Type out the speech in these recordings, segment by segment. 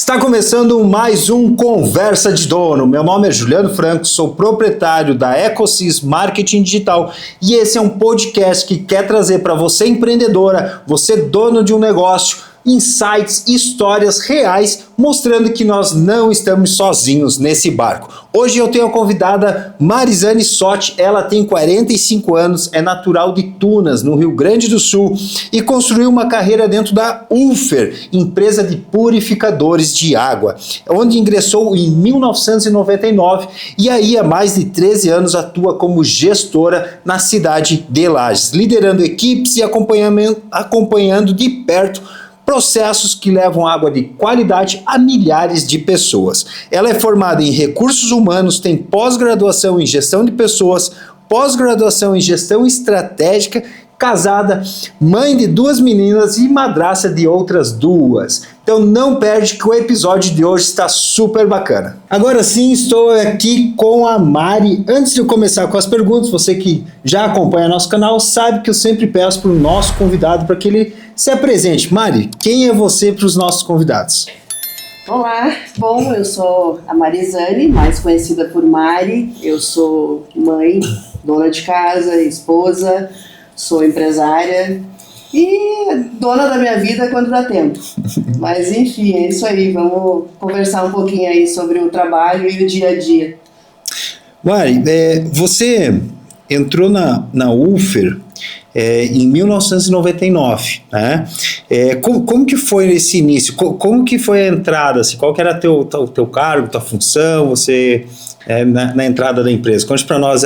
Está começando mais um Conversa de Dono. Meu nome é Juliano Franco, sou proprietário da Ecosys Marketing Digital e esse é um podcast que quer trazer para você empreendedora, você dono de um negócio, insights, histórias reais, mostrando que nós não estamos sozinhos nesse barco. Hoje eu tenho a convidada Marizane Sotti, ela tem 45 anos, é natural de Tunas, no Rio Grande do Sul, e construiu uma carreira dentro da UFER, empresa de purificadores de água, onde ingressou em 1999 e aí há mais de 13 anos atua como gestora na cidade de Lages, liderando equipes e acompanhando de perto processos que levam água de qualidade a milhares de pessoas. Ela é formada em recursos humanos, tem pós-graduação em gestão de pessoas, pós-graduação em gestão estratégica, casada, mãe de 2 meninas e madraça de outras 2. Então não perde que o episódio de hoje está super bacana. Agora sim, estou aqui com a Mari. Antes de eu começar com as perguntas, você que já acompanha nosso canal sabe que eu sempre peço para o nosso convidado para que ele se apresente. Mari, quem é você para os nossos convidados? Olá, bom, eu sou a Marizane, mais conhecida por Mari. Eu sou mãe, dona de casa, esposa, sou empresária e dona da minha vida quando dá tempo. Mas enfim, é isso aí, vamos conversar um pouquinho aí sobre o trabalho e o dia a dia. Mari, você entrou na UFER em 1999, né? Como que foi esse início? Como que foi a entrada? Assim, qual que era teu cargo, tua função, você na entrada da empresa? Conte para nós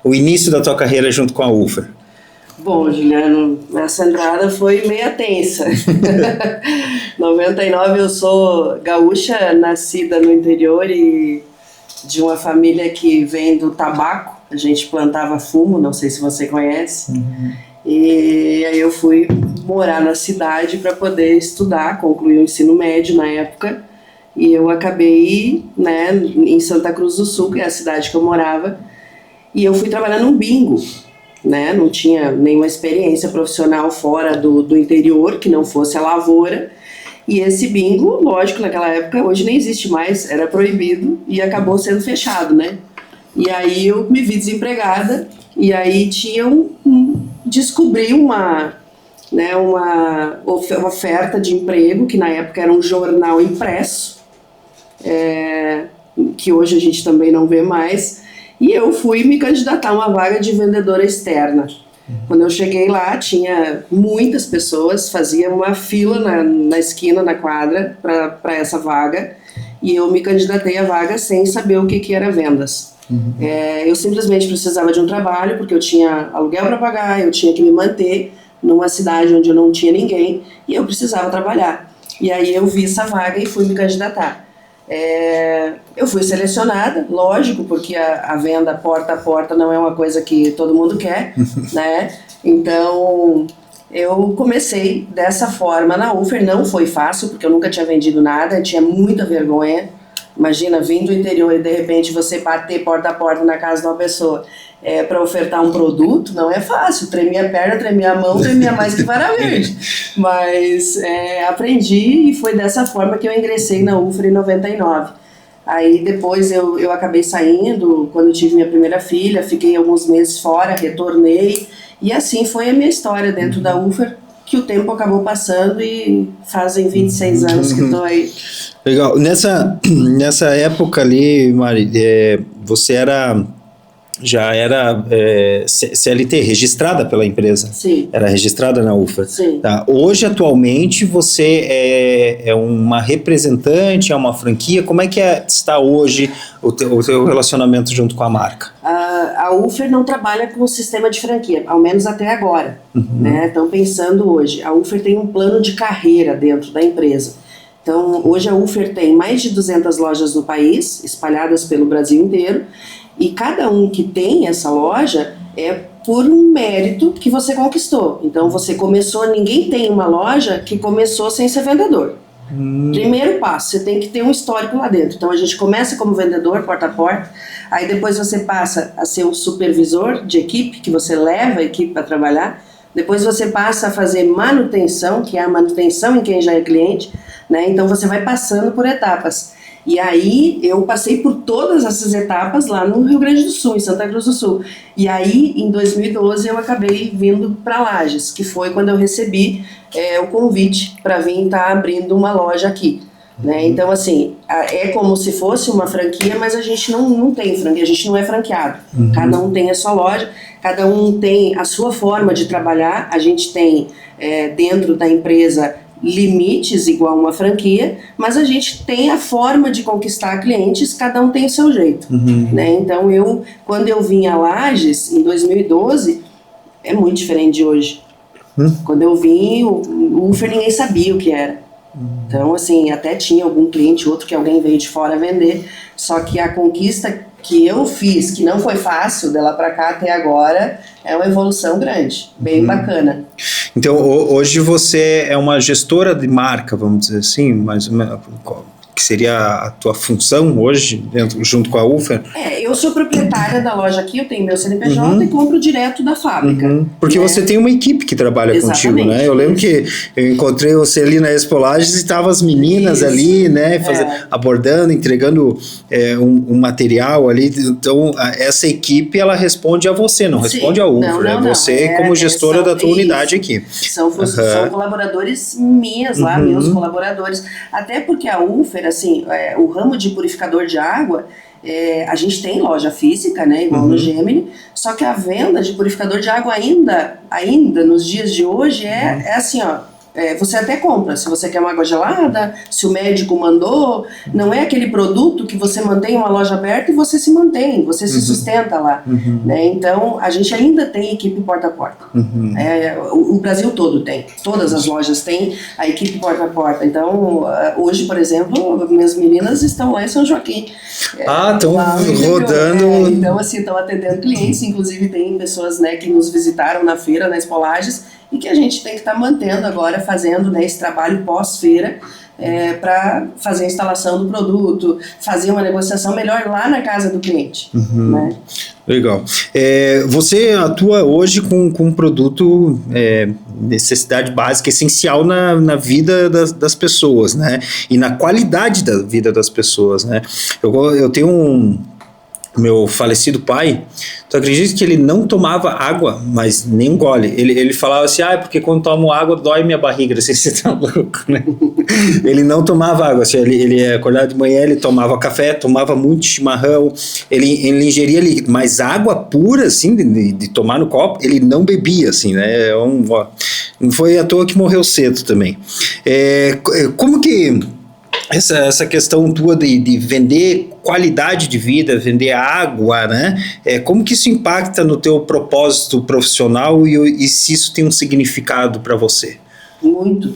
o início da tua carreira junto com a UFER. Bom, Juliano, essa entrada foi meia tensa. 99 eu sou gaúcha, nascida no interior e de uma família que vem do tabaco. A gente plantava fumo, não sei se você conhece. Uhum. E aí eu fui morar na cidade para poder estudar, concluir o ensino médio na época. E eu acabei, em Santa Cruz do Sul, que é a cidade que eu morava, e eu fui trabalhar num bingo. Não tinha nenhuma experiência profissional fora do interior, que não fosse a lavoura. E esse bingo, lógico, naquela época, hoje nem existe mais, era proibido e acabou sendo fechado, né? E aí eu me vi desempregada e aí descobri uma oferta de emprego, que na época era um jornal impresso, que hoje a gente também não vê mais. E eu fui me candidatar a uma vaga de vendedora externa. Quando eu cheguei lá, tinha muitas pessoas, fazia uma fila na esquina, na quadra, para essa vaga. E eu me candidatei à vaga sem saber o que era vendas. Uhum. Eu simplesmente precisava de um trabalho, porque eu tinha aluguel para pagar, eu tinha que me manter numa cidade onde eu não tinha ninguém, e eu precisava trabalhar. E aí eu vi essa vaga e fui me candidatar. Eu fui selecionada, lógico, porque a venda porta a porta não é uma coisa que todo mundo quer, né? Então eu comecei dessa forma na UFER. Não foi fácil, porque eu nunca tinha vendido nada, eu tinha muita vergonha. Imagina, vindo do interior e de repente você bater porta a porta na casa de uma pessoa para ofertar um produto, não é fácil. Tremia a perna, tremia a mão, tremia mais que vara verde. Mas aprendi e foi dessa forma que eu ingressei na UFER em 99. Aí depois eu acabei saindo, quando eu tive minha primeira filha, fiquei alguns meses fora, retornei. E assim foi a minha história dentro da UFER, que o tempo acabou passando e fazem 26 anos que estou aí. Legal. Nessa época ali, Mari, você já era CLT, registrada pela empresa? Sim. Era registrada na UFER? Sim. Tá. Hoje, atualmente, você é uma representante, é uma franquia? Como é que está hoje o teu relacionamento junto com a marca? A UFER não trabalha com o sistema de franquia, ao menos até agora. Uhum. Estão pensando hoje. A UFER tem um plano de carreira dentro da empresa. Então, hoje a UFER tem mais de 200 lojas no país, espalhadas pelo Brasil inteiro, e cada um que tem essa loja é por um mérito que você conquistou. Então, você começou, ninguém tem uma loja que começou sem ser vendedor. Primeiro passo, você tem que ter um histórico lá dentro. Então, a gente começa como vendedor, porta a porta, aí depois você passa a ser um supervisor de equipe, que você leva a equipe para trabalhar. depois você passa a fazer manutenção, que é a manutenção em quem já é cliente, né? Então você vai passando por etapas. E aí eu passei por todas essas etapas lá no Rio Grande do Sul, em Santa Cruz do Sul. E aí, em 2012, eu acabei vindo para Lages, que foi quando eu recebi o convite para vir estar abrindo uma loja aqui. Né? Então, assim, é como se fosse uma franquia, mas a gente não tem franquia, a gente não é franqueado. Cada um tem a sua loja, cada um tem a sua forma de trabalhar. A gente tem dentro da empresa limites igual uma franquia, mas a gente tem a forma de conquistar clientes, cada um tem o seu jeito. Né? Então, quando eu vim a Lages, em 2012, é muito diferente de hoje. Quando eu vim, o Ufer ninguém sabia o que era. Então, assim, até tinha algum cliente, outro que alguém veio de fora vender, só que a conquista que eu fiz, que não foi fácil, de lá pra cá até agora, é uma evolução grande, bem bacana. Então, hoje você é uma gestora de marca, vamos dizer assim, mas que seria a tua função hoje, junto com a Ufer? Eu sou proprietária da loja aqui, eu tenho meu CNPJ e compro direto da fábrica. Porque você tem uma equipe que trabalha contigo, né? Eu lembro que eu encontrei você ali na Expo Lages e estavam as meninas ali, né? Abordando, entregando um material ali. Então, essa equipe, ela responde a você, não responde a Ufer. Você como gestora da tua unidade aqui. São colaboradores minhas lá, meus colaboradores. Até porque a Ufer, assim, o ramo de purificador de água, a gente tem loja física, né, igual no Gemini, só que a venda de purificador de água ainda nos dias de hoje é assim, ó, você até compra, se você quer uma água gelada, se o médico mandou, não é aquele produto que você mantém uma loja aberta e você se mantém, você se sustenta lá, né? Então a gente ainda tem equipe porta a porta, o Brasil todo tem, todas as lojas têm a equipe porta a porta. Então hoje, por exemplo, minhas meninas estão lá em São Joaquim, estão rodando, então assim, estão atendendo clientes, inclusive tem pessoas, né, que nos visitaram na feira, na Expo Lages, e que a gente tem que estar mantendo agora, fazendo, né, esse trabalho pós-feira, para fazer a instalação do produto, fazer uma negociação melhor lá na casa do cliente. Né? Legal. Você atua hoje com um produto, necessidade básica, essencial na vida das pessoas, né? E na qualidade da vida das pessoas, né? Eu tenho meu falecido pai, tu acredita que ele não tomava água, mas nem um gole? Ele falava assim, porque quando tomo água dói minha barriga, assim, você tá louco, né? Ele não tomava água, assim, ele acordava de manhã, ele tomava café, tomava muito chimarrão, ele ingeria mas água pura, assim, de tomar no copo, ele não bebia, assim, né? Não foi à toa que morreu cedo também. Como que essa questão tua de vender qualidade de vida, vender água, né? Como que isso impacta no teu propósito profissional e se isso tem um significado para você? Muito.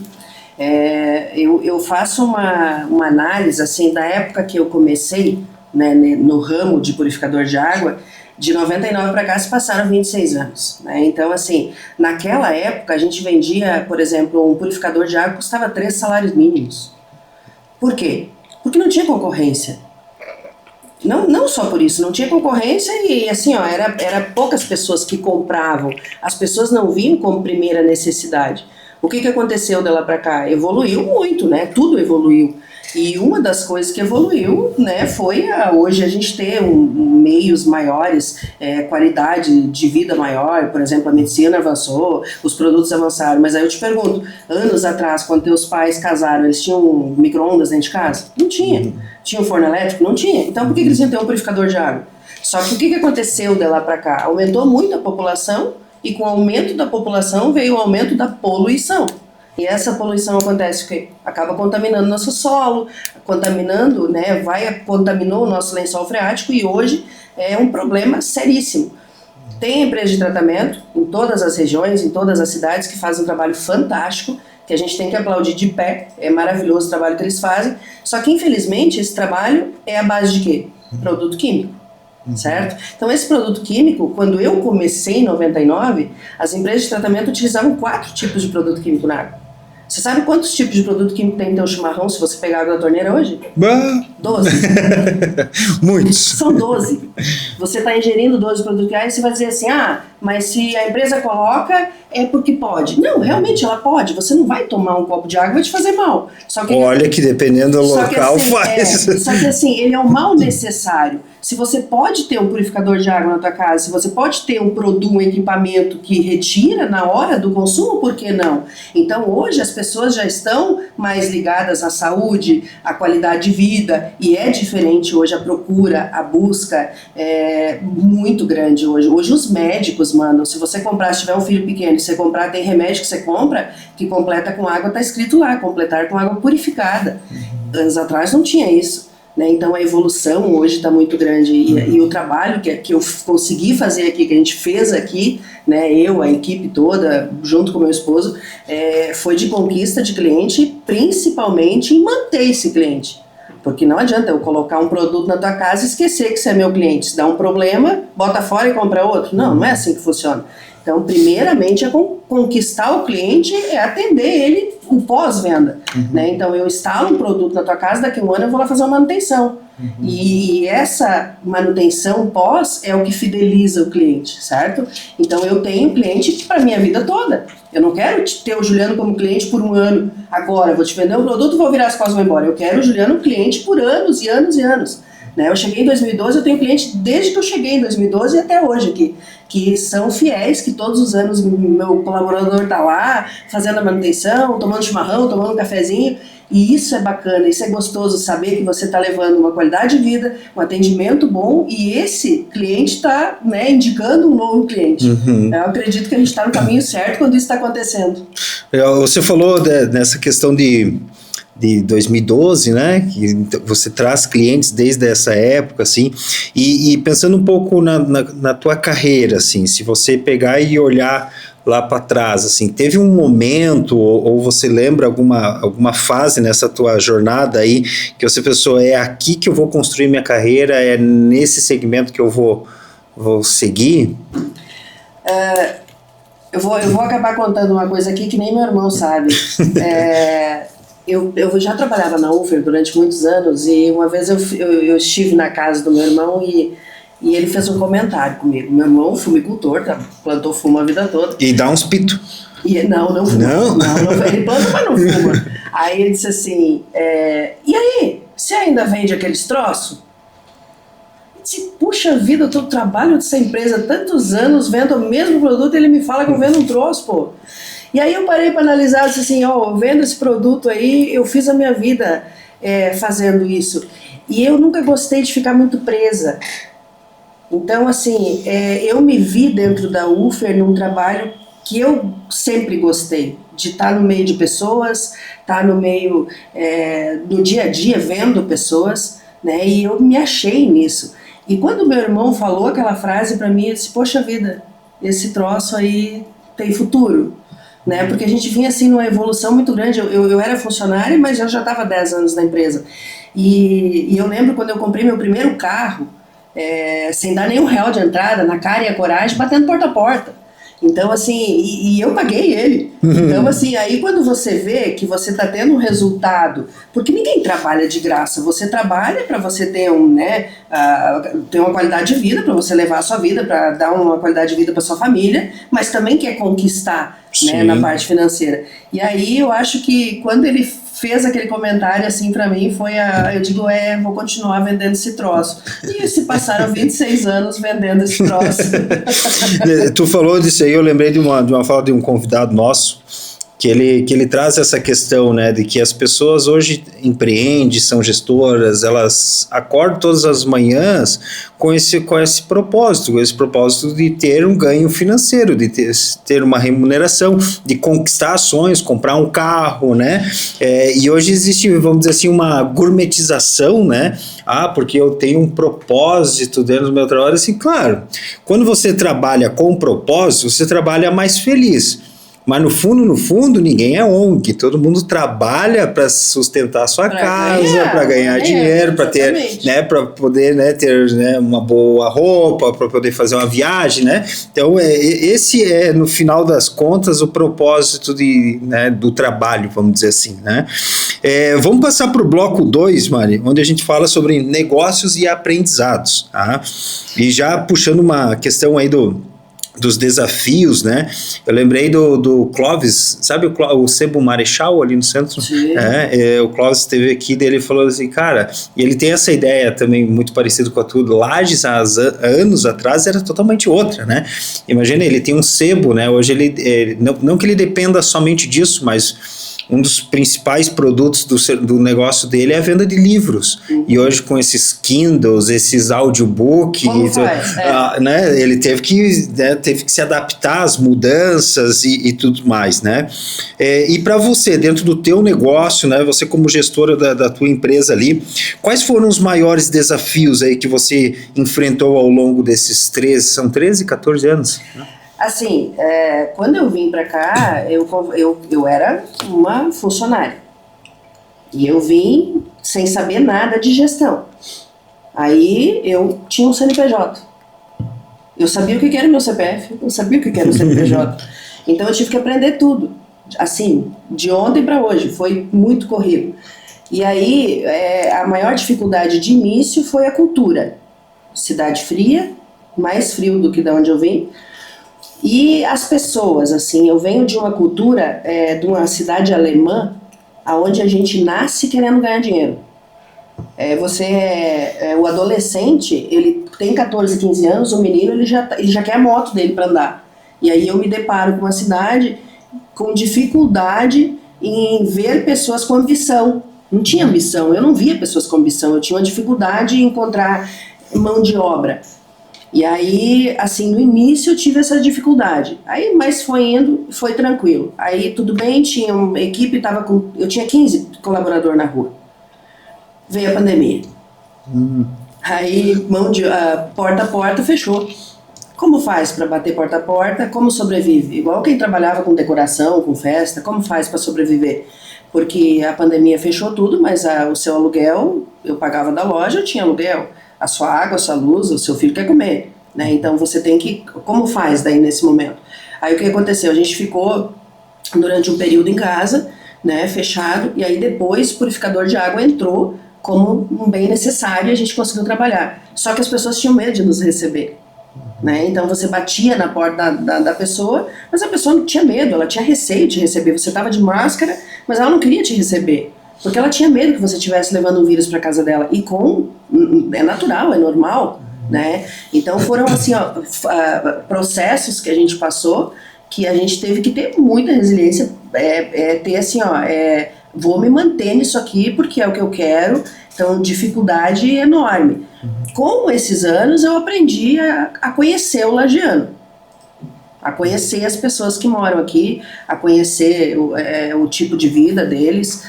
Eu faço uma análise, assim, da época que eu comecei, né, no ramo de purificador de água. De 99 para cá se passaram 26 anos, né? Então, assim, naquela época a gente vendia, por exemplo, um purificador de água que custava 3 salários mínimos. Por quê? Porque não tinha concorrência. Não só por isso, não tinha concorrência e assim, ó, era poucas pessoas que compravam. As pessoas não viam como primeira necessidade. O que aconteceu de lá para cá? Evoluiu muito, né? Tudo evoluiu. E uma das coisas que evoluiu, né, foi hoje a gente ter meios maiores, qualidade de vida maior, por exemplo, a medicina avançou, os produtos avançaram, mas aí eu te pergunto, anos atrás, quando teus pais casaram, eles tinham micro-ondas dentro de casa? Não tinha. Tinha um forno elétrico? Não tinha. Então por que eles iam ter um purificador de água? Só que o que aconteceu de lá para cá? Aumentou muito a população e com o aumento da população veio o aumento da poluição. E essa poluição acontece o quê? Acaba contaminando nosso solo, contaminando, né, contaminou o nosso lençol freático e hoje é um problema seríssimo. Tem empresas de tratamento em todas as regiões, em todas as cidades que fazem um trabalho fantástico, que a gente tem que aplaudir de pé, é maravilhoso o trabalho que eles fazem, só que infelizmente esse trabalho é a base de quê? Produto químico. Certo? Então esse produto químico, quando eu comecei em 99, as empresas de tratamento utilizavam 4 tipos de produto químico na água. Você sabe quantos tipos de produto químico tem no teu chimarrão se você pegar água da torneira hoje? Bah. 12. Muitos. São 12. Você está ingerindo 12 produtos químicos e você vai dizer assim, mas se a empresa coloca, é porque pode. Não, realmente ela pode. Você não vai tomar um copo de água e vai te fazer mal. Só que olha que dependendo do local assim, faz. Só que assim, ele é um mal necessário. Se você pode ter um purificador de água na tua casa, se você pode ter um produto, um equipamento que retira na hora do consumo, por que não? Então hoje as pessoas já estão mais ligadas à saúde, à qualidade de vida, e é diferente hoje a procura, a busca é muito grande hoje. Hoje os médicos mandam, se você comprar, se tiver um filho pequeno e você comprar, tem remédio que você compra, que completa com água, está escrito lá, completar com água purificada. Anos atrás não tinha isso. Então a evolução hoje está muito grande e o trabalho que eu consegui fazer aqui, que a gente fez aqui, né, eu, a equipe toda, junto com meu esposo, foi de conquista de cliente, principalmente em manter esse cliente. Porque não adianta eu colocar um produto na tua casa e esquecer que você é meu cliente. Se dá um problema, bota fora e compra outro. Não é assim que funciona. Então, primeiramente, é conquistar o cliente, é atender ele o pós-venda. Né? Então, eu instalo um produto na tua casa, daqui a um ano eu vou lá fazer uma manutenção. E essa manutenção pós é o que fideliza o cliente, certo? Então, eu tenho cliente para a minha vida toda. Eu não quero ter o Juliano como cliente por um ano. Agora, vou te vender um produto, vou virar as costas e vou embora. Eu quero o Juliano cliente por anos e anos e anos. Né? Eu cheguei em 2012, eu tenho cliente desde que eu cheguei em 2012 até hoje aqui, que são fiéis, que todos os anos meu colaborador está lá, fazendo a manutenção, tomando chimarrão, tomando um cafezinho, e isso é bacana, isso é gostoso, saber que você está levando uma qualidade de vida, um atendimento bom, e esse cliente está, né, indicando um novo cliente. Eu acredito que a gente está no caminho certo quando isso está acontecendo. Você falou nessa questão de 2012, né, que você traz clientes desde essa época, assim, e pensando um pouco na tua carreira, assim, se você pegar e olhar lá para trás, assim, teve um momento, ou você lembra alguma fase nessa tua jornada aí, que você pensou, é aqui que eu vou construir minha carreira, é nesse segmento que eu vou seguir? Eu vou acabar contando uma coisa aqui que nem meu irmão sabe. Eu já trabalhava na Ufer durante muitos anos e uma vez eu estive na casa do meu irmão e ele fez um comentário comigo. Meu irmão, fumicultor, plantou fumo a vida toda. E dá uns pito. Não fuma. Não, ele planta, mas não fuma. Aí ele disse assim, e aí, você ainda vende aqueles troços? Eu disse, puxa vida, eu trabalho nessa empresa há tantos anos, vendo o mesmo produto e ele me fala que eu vendo um troço, pô. E aí eu parei para analisar, disse assim, eu vendo esse produto aí, eu fiz a minha vida fazendo isso. E eu nunca gostei de ficar muito presa. Então, assim, eu me vi dentro da Ufer num trabalho que eu sempre gostei, de estar no meio de pessoas, estar no meio, no dia a dia, vendo pessoas, né, e eu me achei nisso. E quando meu irmão falou aquela frase para mim, eu disse, poxa vida, esse troço aí tem futuro. Né, porque a gente vinha assim numa evolução muito grande. Eu era funcionária, mas eu já estava 10 anos na empresa. E eu lembro quando eu comprei meu primeiro carro, sem dar nenhum real de entrada, na cara e a coragem, batendo porta a porta. Então, assim, e eu paguei ele. Então, assim, aí quando você vê que você está tendo um resultado, porque ninguém trabalha de graça, você trabalha para você ter ter uma qualidade de vida, para você levar a sua vida, para dar uma qualidade de vida para sua família, mas também quer conquistar, né, na parte financeira. E aí eu acho que quando ele fez aquele comentário assim pra mim, eu digo, vou continuar vendendo esse troço. E se passaram 26 anos vendendo esse troço. Tu falou disso aí, eu lembrei de uma fala de um convidado nosso, que ele traz essa questão, né, de que as pessoas hoje empreendem, são gestoras, elas acordam todas as manhãs com esse propósito de ter um ganho financeiro, de ter uma remuneração, de conquistar ações, comprar um carro, né, e hoje existe, vamos dizer assim, uma gourmetização, né, porque eu tenho um propósito dentro do meu trabalho, assim, claro, quando você trabalha com propósito, você trabalha mais feliz. Mas no fundo, ninguém é ONG. Todo mundo trabalha para sustentar a sua casa, para ganhar dinheiro, para ter, né, para poder, né, ter, né, uma boa roupa, para poder fazer uma viagem, né? Então, esse é, no final das contas, o propósito né, do trabalho, vamos dizer assim, né? Vamos passar para o bloco 2, Mari, onde a gente fala sobre negócios e aprendizados, tá? E já puxando uma questão aí dos desafios, né? Eu lembrei do Clóvis, sabe o Sebo Marechal ali no centro? Sim. O Clóvis esteve aqui, daí ele falou assim, cara, e ele tem essa ideia também muito parecida com a tua, Lages há anos atrás era totalmente outra, né? Imagina, ele tem um sebo, né? Hoje ele não que ele dependa somente disso, mas um dos principais produtos do negócio dele é a venda de livros. E hoje com esses Kindles, esses audiobooks, né, ele teve que se adaptar às mudanças e tudo mais, né? E para você, dentro do teu negócio, né, você como gestora da tua empresa ali, quais foram os maiores desafios aí que você enfrentou ao longo desses 14 anos? Assim, quando eu vim pra cá, eu era uma funcionária. E eu vim sem saber nada de gestão. Aí eu tinha um CNPJ. Eu sabia o que era o meu CPF, eu sabia o que era o CNPJ. Então eu tive que aprender tudo. Assim, de ontem para hoje, foi muito corrido. E aí, a maior dificuldade de início foi a cultura. Cidade fria, mais frio do que de onde eu vim. E as pessoas, assim, eu venho de uma cultura, de uma cidade alemã, onde a gente nasce querendo ganhar dinheiro. O adolescente, ele tem 14, 15 anos, o menino, ele já quer a moto dele para andar. E aí eu me deparo com uma cidade com dificuldade em ver pessoas com ambição. Não tinha ambição, eu não via pessoas com ambição, eu tinha uma dificuldade em encontrar mão de obra. E aí, assim, no início eu tive essa dificuldade. Aí, mas foi indo, foi tranquilo. Aí tudo bem, tinha uma equipe, eu tinha 15 colaboradores na rua. Veio a pandemia. Aí, porta a porta fechou. Como faz para bater porta a porta? Como sobrevive? Igual quem trabalhava com decoração, com festa, como faz para sobreviver? Porque a pandemia fechou tudo, mas o seu aluguel, eu pagava da loja, eu tinha aluguel. A sua água, a sua luz, o seu filho quer comer, né? Então você tem que... Como faz daí nesse momento? Aí o que aconteceu? A gente ficou durante um período em casa, né, fechado, e aí depois o purificador de água entrou como um bem necessário e a gente conseguiu trabalhar. Só que as pessoas tinham medo de nos receber, né? Então você batia na porta da pessoa, mas a pessoa não tinha medo, ela tinha receio de receber. Você estava de máscara, mas ela não queria te receber. Porque ela tinha medo que você estivesse levando um vírus para casa dela. E é natural, é normal, né? Então foram assim, processos que a gente passou que a gente teve que ter muita resiliência, ter assim, vou me manter nisso aqui porque é o que eu quero. Então dificuldade enorme. Com esses anos eu aprendi a conhecer o lagiano. A conhecer as pessoas que moram aqui, a conhecer o tipo de vida deles,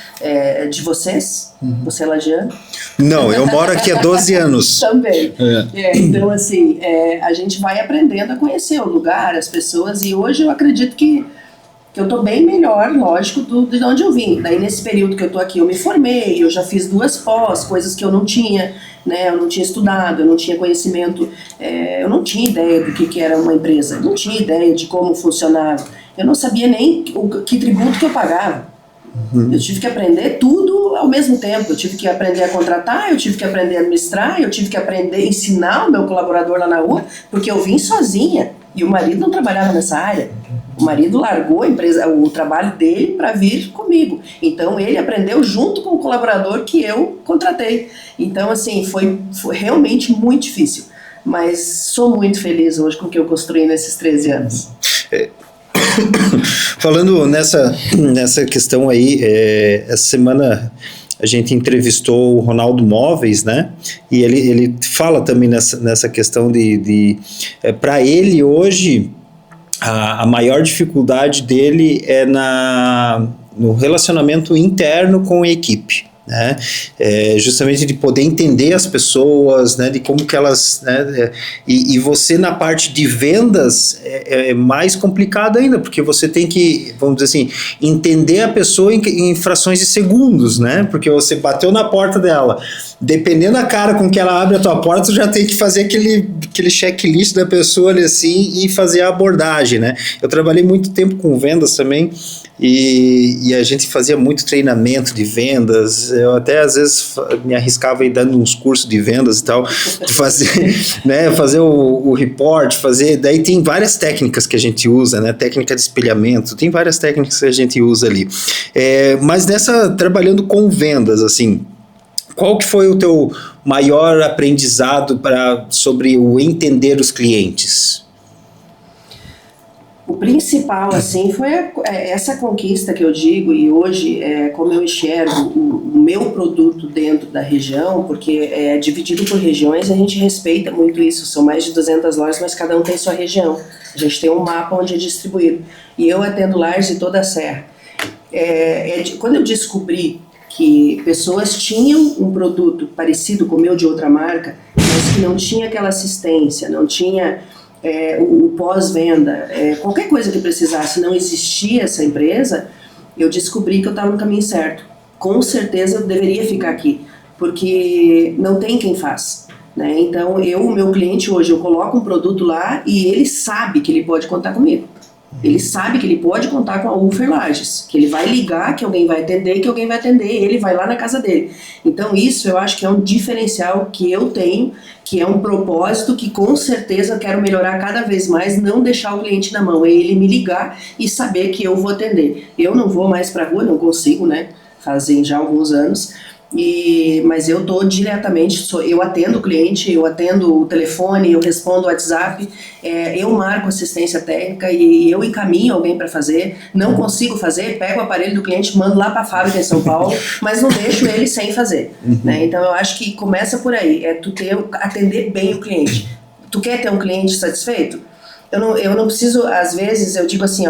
de vocês. Você é lagiano? Não, eu moro aqui há 12 anos. Também. Então, assim, a gente vai aprendendo a conhecer o lugar, as pessoas, e hoje eu acredito que eu tô bem melhor, lógico, de onde eu vim. Daí, nesse período que eu tô aqui, eu me formei, eu já fiz 2 pós, coisas que eu não tinha, né? Eu não tinha estudado, eu não tinha conhecimento, eu não tinha ideia do que era uma empresa, eu não tinha ideia de como funcionava, eu não sabia nem que tributo que eu pagava. Eu tive que aprender tudo ao mesmo tempo, eu tive que aprender a contratar, eu tive que aprender a administrar, eu tive que aprender a ensinar o meu colaborador lá na rua, porque eu vim sozinha e o marido não trabalhava nessa área. O marido largou a empresa, o trabalho dele para vir comigo. Então ele aprendeu junto com o colaborador que eu contratei. Então assim, foi realmente muito difícil. Mas sou muito feliz hoje com o que eu construí nesses 13 anos. Falando nessa questão aí, essa semana a gente entrevistou o Ronaldo Móveis, né? E ele fala também nessa questão para ele hoje, a maior dificuldade dele é no relacionamento interno com a equipe. né? Justamente de poder entender as pessoas, né? De como que elas, né? E você na parte de vendas é mais complicado ainda, porque você tem que, vamos dizer assim, entender a pessoa em frações de segundos, né? Porque você bateu na porta dela, dependendo da cara com que ela abre a tua porta, tu já tem que fazer aquele checklist da pessoa ali assim e fazer a abordagem, né? Eu trabalhei muito tempo com vendas também, e a gente fazia muito treinamento de vendas. Eu até às vezes me arriscava aí dando uns cursos de vendas e tal, de fazer, né, fazer o report, daí tem várias técnicas que a gente usa, né, técnica de espelhamento, tem várias técnicas que a gente usa ali. Mas trabalhando com vendas, assim, qual que foi o teu maior aprendizado sobre o entender os clientes? O principal, assim, foi essa conquista que eu digo, e hoje, como eu enxergo o meu produto dentro da região, porque é dividido por regiões, a gente respeita muito isso, são mais de 200 lojas, mas cada um tem sua região. A gente tem um mapa onde é distribuído. E eu atendo Lages e toda a Serra. Quando eu descobri que pessoas tinham um produto parecido com o meu de outra marca, mas que não tinha aquela assistência, não tinha o pós-venda, qualquer coisa que precisasse, não existia essa empresa, eu descobri que eu estava no caminho certo. Com certeza eu deveria ficar aqui, porque não tem quem faz, né? Então o meu cliente hoje, eu coloco um produto lá e ele sabe que ele pode contar comigo. Ele sabe que ele pode contar com a Ufer Lages, que ele vai ligar, que alguém vai atender, que alguém vai atender, ele vai lá na casa dele. Então isso eu acho que é um diferencial que eu tenho, que é um propósito que com certeza eu quero melhorar cada vez mais, não deixar o cliente na mão, é ele me ligar e saber que eu vou atender. Eu não vou mais pra rua, não consigo, né, fazem já alguns anos, mas eu estou diretamente, eu atendo o cliente, eu atendo o telefone, eu respondo o WhatsApp, eu marco assistência técnica e eu encaminho alguém para fazer. Não consigo fazer, pego o aparelho do cliente, mando lá para a fábrica em São Paulo, mas não deixo ele sem fazer, né? Então eu acho que começa por aí, atender bem o cliente. Tu quer ter um cliente satisfeito? Eu não preciso, às vezes, eu digo assim,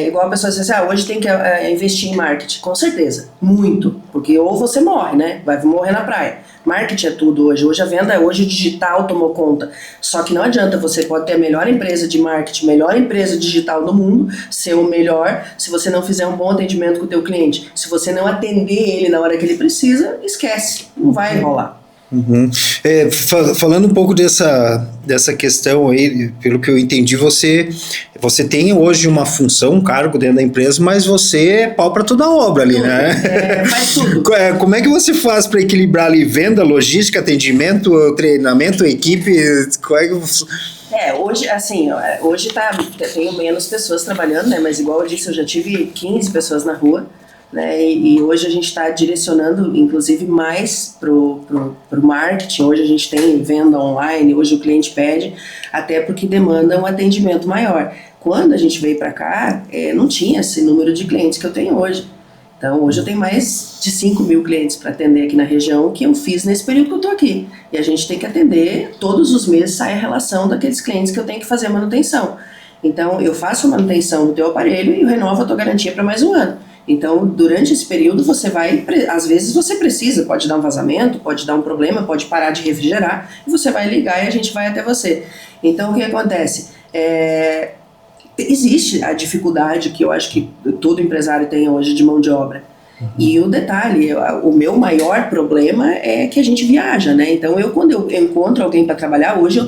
igual a pessoa diz assim, hoje tem que investir em marketing. Com certeza, muito, porque ou você morre, né? Vai morrer na praia. Marketing é tudo hoje. Hoje a venda, hoje o digital tomou conta. Só que não adianta, você pode ter a melhor empresa de marketing, melhor empresa digital do mundo, ser o melhor, se você não fizer um bom atendimento com o teu cliente. Se você não atender ele na hora que ele precisa, esquece, não vai rolar. Uhum. Falando um pouco dessa questão aí, pelo que eu entendi, você tem hoje uma função, um cargo dentro da empresa, mas você é pau para toda a obra ali, né? Faz tudo. Como é que você faz para equilibrar ali venda, logística, atendimento, treinamento, equipe? Hoje, assim, tenho menos pessoas trabalhando, né? Mas igual eu disse, eu já tive 15 pessoas na rua, né? E hoje a gente está direcionando, inclusive, mais pro marketing. Hoje a gente tem venda online, hoje o cliente pede, até porque demanda um atendimento maior. Quando a gente veio para cá, não tinha esse número de clientes que eu tenho hoje. Então, hoje eu tenho mais de 5 mil clientes para atender aqui na região, que eu fiz nesse período que eu estou aqui. E a gente tem que atender, todos os meses sai a relação daqueles clientes que eu tenho que fazer manutenção. Então, eu faço a manutenção do teu aparelho e eu renovo a tua garantia para mais um ano. Então, durante esse período, às vezes você precisa, pode dar um vazamento, pode dar um problema, pode parar de refrigerar, e você vai ligar e a gente vai até você. Então, o que acontece? Existe a dificuldade que eu acho que todo empresário tem hoje de mão de obra. E o detalhe, o meu maior problema é que a gente viaja, né? Então, quando eu encontro alguém para trabalhar, hoje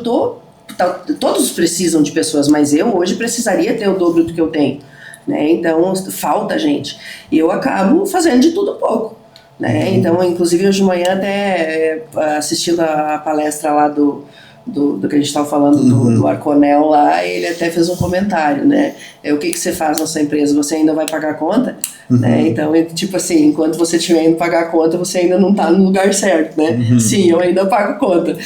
todos precisam de pessoas, mas eu hoje precisaria ter o dobro do que eu tenho. Né? Então falta gente e eu acabo fazendo de tudo um pouco, né? Então, inclusive hoje de manhã até assistindo a palestra lá do que a gente estava falando do Arconel lá, ele até fez um comentário, né? O que você faz na sua empresa? Você ainda vai pagar a conta? Né? Então, tipo assim, enquanto você estiver indo pagar a conta, você ainda não está no lugar certo, né? Sim, eu ainda pago conta.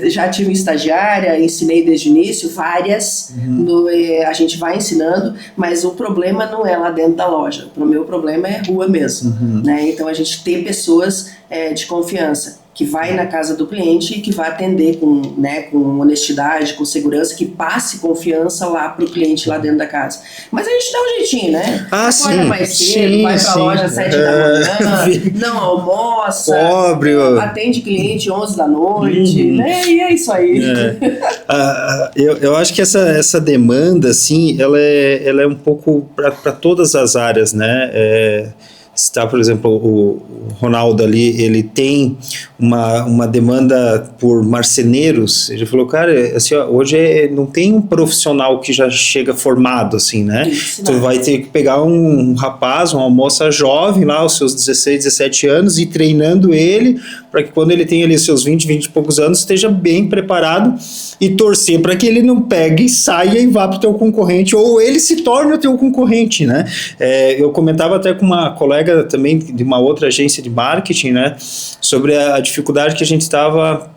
Já tive estagiária, ensinei desde o início, várias, a gente vai ensinando, mas o problema não é lá dentro da loja. O meu problema é rua mesmo, né? Então, a gente tem pessoas de confiança. que vai na casa do cliente e que vai atender com honestidade, com segurança, que passe confiança lá pro cliente lá dentro da casa. Mas a gente dá um jeitinho, né? Acorda mais cedo, vai pra loja às 7 da manhã, não almoça, atende cliente 11 da noite, né? E é isso aí. Eu acho que essa demanda, assim, ela é um pouco para todas as áreas, né? Está, por exemplo, o Ronaldo ali, ele tem uma demanda por marceneiros. Ele falou, cara, assim, ó, hoje não tem um profissional que já chega formado, assim, né? Tu vai ter que pegar um rapaz, uma moça jovem lá, os seus 16, 17 anos, e treinando ele para que quando ele tem ali seus 20 e poucos anos, esteja bem preparado e torcer para que ele não pegue, saia e vá para o teu concorrente, ou ele se torne o teu concorrente, né? Eu comentava até com uma colega também de uma outra agência de marketing, né, sobre a dificuldade que a gente estava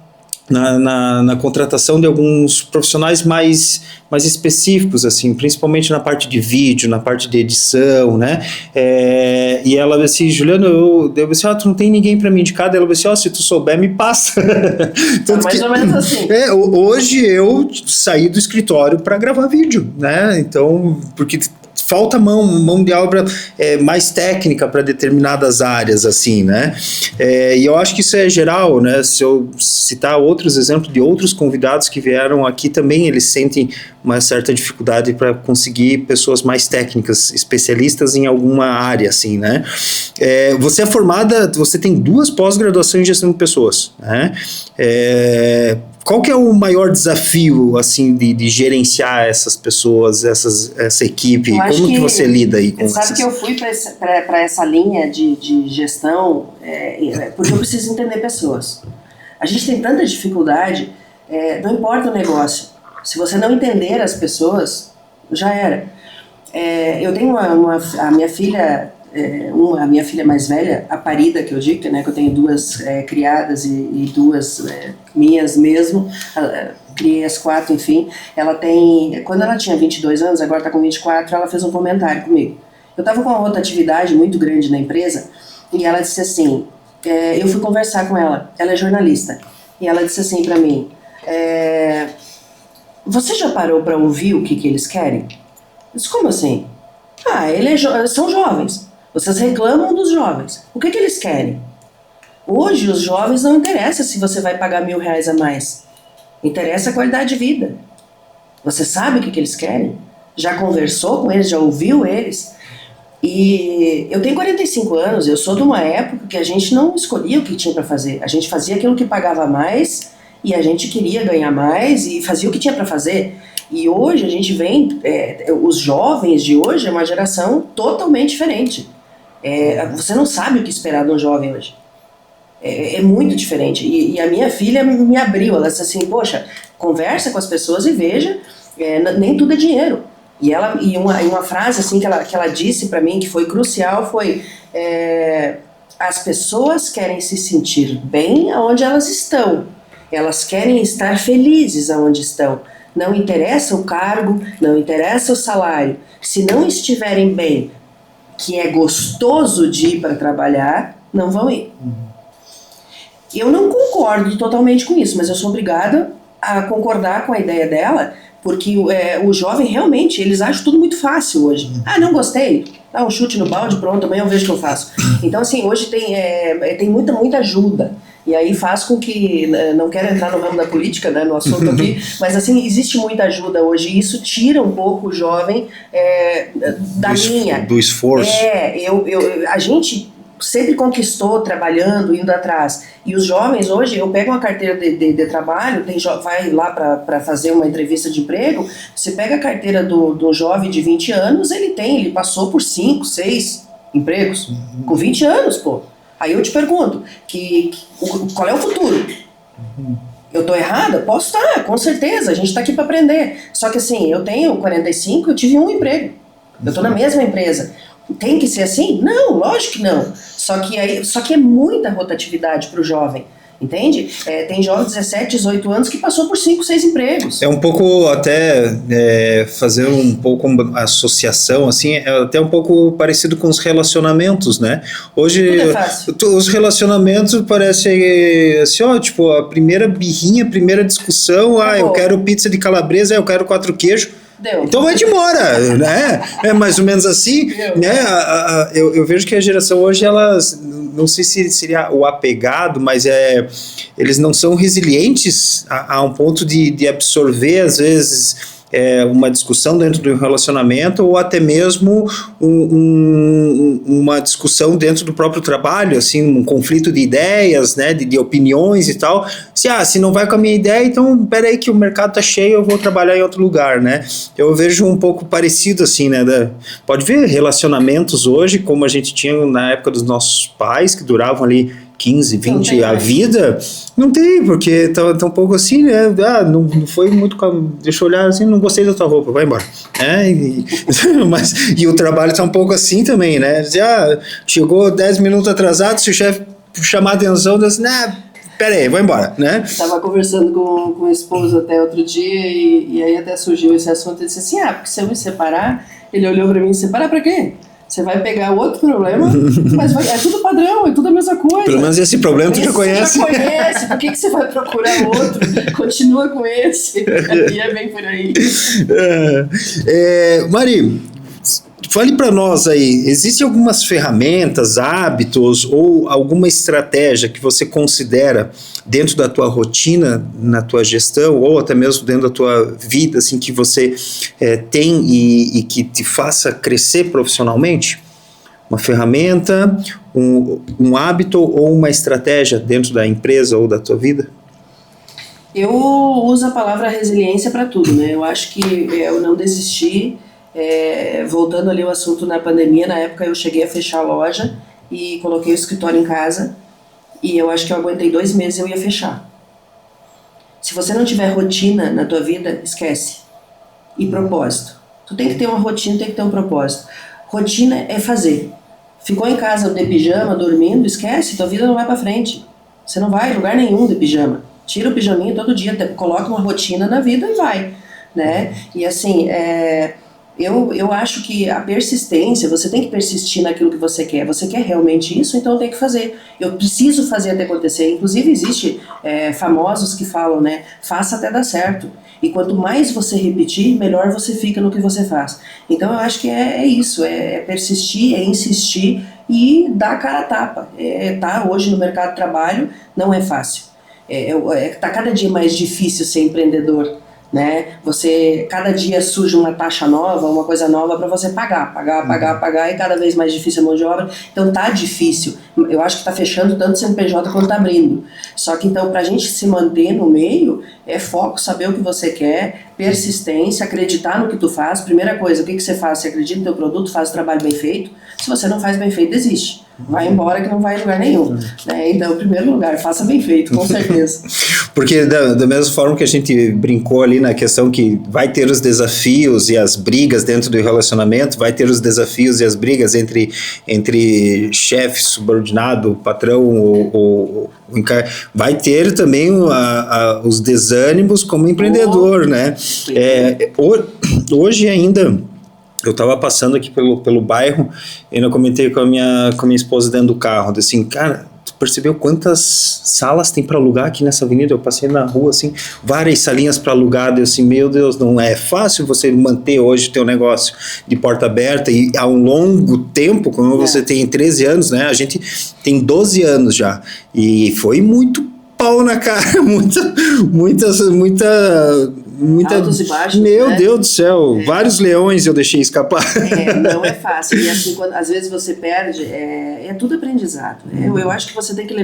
na contratação de alguns profissionais mais específicos, assim, principalmente na parte de vídeo, na parte de edição, né, e ela assim, Juliano, eu disse, tu não tem ninguém para me indicar? Ela disse, se tu souber, me passa. Mais ou menos assim. Hoje eu saí do escritório para gravar vídeo, né, então, porque falta mão de obra mais técnica para determinadas áreas, assim, né? E eu acho que isso é geral, né? Se eu citar outros exemplos de outros convidados que vieram aqui também, eles sentem uma certa dificuldade para conseguir pessoas mais técnicas, especialistas em alguma área, assim, né? Você é formada, você tem 2 pós-graduações em gestão de pessoas, né? Qual que é o maior desafio, assim, de gerenciar essas pessoas, essa equipe? Como que você lida aí com isso? Sabe que eu fui para essa linha de gestão porque eu preciso entender pessoas. A gente tem tanta dificuldade, não importa o negócio. Se você não entender as pessoas, já era. Eu tenho a minha filha... a minha filha mais velha, a parida que eu digo, né, que eu tenho 2 criadas e 2 minhas mesmo, criei as 4, enfim, quando ela tinha 22 anos, agora está com 24, ela fez um comentário comigo. Eu estava com uma rotatividade muito grande na empresa, e ela disse assim, eu fui conversar com ela é jornalista, e ela disse assim para mim, você já parou para ouvir o que eles querem? Eu disse, como assim? Eles são jovens. Vocês reclamam dos jovens. O que eles querem? Hoje, os jovens não interessa se você vai pagar R$1.000 a mais. Interessa a qualidade de vida. Você sabe o que eles querem? Já conversou com eles? Já ouviu eles? E eu tenho 45 anos, eu sou de uma época que a gente não escolhia o que tinha para fazer. A gente fazia aquilo que pagava mais e a gente queria ganhar mais e fazia o que tinha para fazer. E hoje a gente vem, os jovens de hoje é uma geração totalmente diferente. Você não sabe o que esperar de um jovem hoje. É muito diferente. E a minha filha me abriu, ela disse assim, poxa, conversa com as pessoas e veja, nem tudo é dinheiro. E uma frase assim que ela disse para mim que foi crucial foi, as pessoas querem se sentir bem aonde elas estão. Elas querem estar felizes aonde estão. Não interessa o cargo, não interessa o salário. Se não estiverem bem, que é gostoso de ir para trabalhar, não vão ir. Eu não concordo totalmente com isso, mas eu sou obrigada a concordar com a ideia dela, porque o jovem realmente, eles acham tudo muito fácil hoje. Não gostei, dá um chute no balde, pronto, amanhã eu vejo o que eu faço. Então assim, hoje tem muita ajuda. E aí faz com que, não quero entrar no ramo da política, né, no assunto aqui, mas assim, existe muita ajuda hoje, e isso tira um pouco o jovem da linha. Do esforço. A gente sempre conquistou trabalhando, indo atrás. E os jovens hoje, eu pego uma carteira de trabalho, vai lá para fazer uma entrevista de emprego, você pega a carteira do jovem de 20 anos, ele passou por 5, 6 empregos, com 20 anos, pô. Aí eu te pergunto, qual é o futuro? Eu tô errada? Posso estar, com certeza, a gente tá aqui para aprender. Só que assim, eu tenho 45, eu tive um emprego. Eu tô na mesma empresa. Tem que ser assim? Não, lógico que não. Só que é muita rotatividade pro jovem. Entende? Tem jovem de 17, 18 anos que passou por 5, 6 empregos. É um pouco até fazer um pouco uma associação, assim, é até um pouco parecido com os relacionamentos, né? Hoje, tudo é fácil. Os relacionamentos parecem assim, ó, tipo, a primeira birrinha, a primeira discussão, eu quero pizza de calabresa, eu quero 4 queijos. Deu. Então vai de embora, né? É mais ou menos assim, né? Eu vejo que a geração hoje, elas, não sei se seria o apegado, mas eles não são resilientes a um ponto de absorver, às vezes, uma discussão dentro de um relacionamento ou até mesmo uma discussão dentro do próprio trabalho, assim, um conflito de ideias, né, de opiniões e tal. Se não vai com a minha ideia, então peraí que o mercado tá cheio, eu vou trabalhar em outro lugar, né? Eu vejo um pouco parecido assim, né? Pode ver relacionamentos hoje, como a gente tinha na época dos nossos pais, que duravam ali 15, 20 a vida, não tem, porque tá um pouco assim, né? Não foi muito. Deixa eu olhar assim, não gostei da tua roupa, vai embora. E o trabalho tá um pouco assim também, né? Chegou 10 minutos atrasado, se o chefe chamar a atenção, diz assim, pera aí, vou embora, né? Estava conversando com o esposo até outro dia e aí até surgiu esse assunto e disse assim, porque se eu me separar, ele olhou para mim, separar para quê? Você vai pegar outro problema, mas é tudo padrão, é tudo a mesma coisa. Pelo menos esse problema tu já conhece. Você já conhece, por que você vai procurar outro? Continua com esse. E é bem por aí. Mari, fale para nós aí, existem algumas ferramentas, hábitos ou alguma estratégia que você considera dentro da tua rotina, na tua gestão, ou até mesmo dentro da tua vida, assim, que você tem e que te faça crescer profissionalmente? Uma ferramenta, um hábito ou uma estratégia dentro da empresa ou da tua vida? Eu uso a palavra resiliência para tudo, né? Eu acho que eu não desisti. Voltando ali ao assunto na pandemia, na época eu cheguei a fechar a loja e coloquei o escritório em casa e eu acho que eu aguentei 2 meses e eu ia fechar. Se você não tiver rotina na tua vida, esquece. E propósito. Tu tem que ter uma rotina, tem que ter um propósito. Rotina é fazer. Ficou em casa de pijama, dormindo, esquece, tua vida não vai pra frente. Você não vai em lugar nenhum de pijama. Tira o pijaminha todo dia, coloca uma rotina na vida e vai, né? E assim, eu acho que a persistência, você tem que persistir naquilo que você quer. Você quer realmente isso? Então tem que fazer. Eu preciso fazer até acontecer. Inclusive existe famosos que falam, né? Faça até dar certo. E quanto mais você repetir, melhor você fica no que você faz. Então eu acho que é isso, é persistir, é insistir e dar a cara a tapa. Tá hoje no mercado de trabalho não é fácil. Tá cada dia mais difícil ser empreendedor. Né? Cada dia surge uma taxa nova, uma coisa nova para você pagar, e cada vez mais difícil a mão de obra, então tá difícil. Eu acho que tá fechando tanto o CNPJ quanto tá abrindo. Só que então pra gente se manter no meio, é foco, saber o que você quer, persistência, acreditar no que tu faz. Primeira coisa, o que você faz? Você acredita no teu produto, faz o trabalho bem feito. Se você não faz bem feito, desiste. Vai embora que não vai em lugar nenhum. Né? Então, em primeiro lugar, faça bem feito, com certeza. Porque da mesma forma que a gente brincou ali na questão que vai ter os desafios e as brigas dentro do relacionamento, vai ter os desafios e as brigas entre chefe, subordinado, patrão, vai ter também os desânimos como empreendedor, né? Hoje ainda, eu estava passando aqui pelo bairro e eu comentei com a minha esposa dentro do carro, assim, cara, tu percebeu quantas salas tem para alugar aqui nessa avenida? Eu passei na rua, assim, várias salinhas para alugar, eu assim, meu Deus, não é fácil você manter hoje o teu negócio de porta aberta e há um longo tempo, como você tem 13 anos, né? A gente tem 12 anos já e foi muito pau na cara, muita altos e baixos, meu né? Deus do céu, vários leões eu deixei escapar. Não é fácil, e assim, às vezes você perde, é tudo aprendizado. Eu acho que você tem que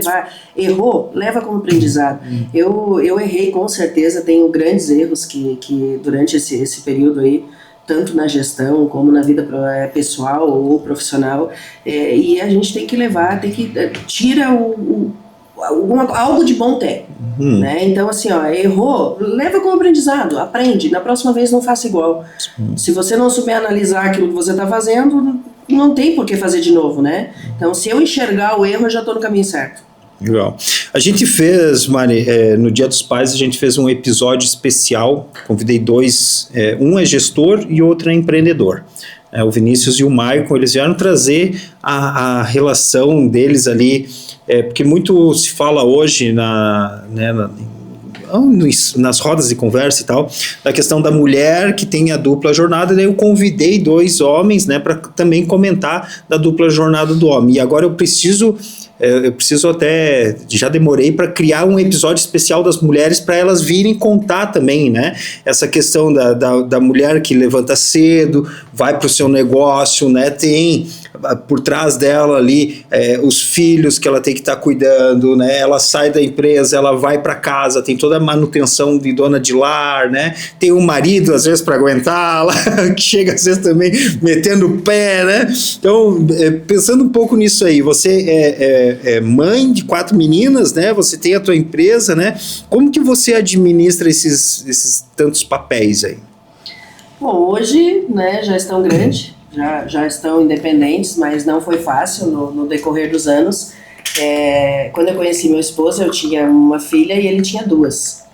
errou, leva como aprendizado. Eu errei com certeza, tenho grandes erros que durante esse período aí, tanto na gestão como na vida pessoal ou profissional, e a gente tem que tira algo de bom tem, né? Então assim, errou, leva como aprendizado, aprende, na próxima vez não faça igual. Se você não souber analisar aquilo que você está fazendo, não tem por que fazer de novo, né? Então se eu enxergar o erro, eu já estou no caminho certo. Legal. A gente fez, Mari, no Dia dos Pais, a gente fez um episódio especial, convidei dois, um é gestor e outro é empreendedor. O Vinícius e o Maicon, eles vieram trazer a relação deles ali, porque muito se fala hoje nas rodas de conversa e tal, da questão da mulher que tem a dupla jornada. Daí eu convidei dois homens, né, para também comentar da dupla jornada do homem. E agora eu preciso até, já demorei para criar um episódio especial das mulheres para elas virem contar também, né, essa questão da mulher que levanta cedo, vai para o seu negócio, né, tem por trás dela ali os filhos que ela tem que estar cuidando, né, ela sai da empresa, ela vai para casa, tem toda a manutenção de dona de lar, né, tem um marido às vezes para aguentá-la, que chega às vezes também metendo o pé, né. Então, pensando um pouco nisso aí, você é mãe de 4 meninas, né, você tem a tua empresa, né, como que você administra esses tantos papéis aí? Bom, hoje, né, já estão grandes, já estão independentes, mas não foi fácil no decorrer dos anos. Quando eu conheci meu esposo, eu tinha uma filha e ele tinha 2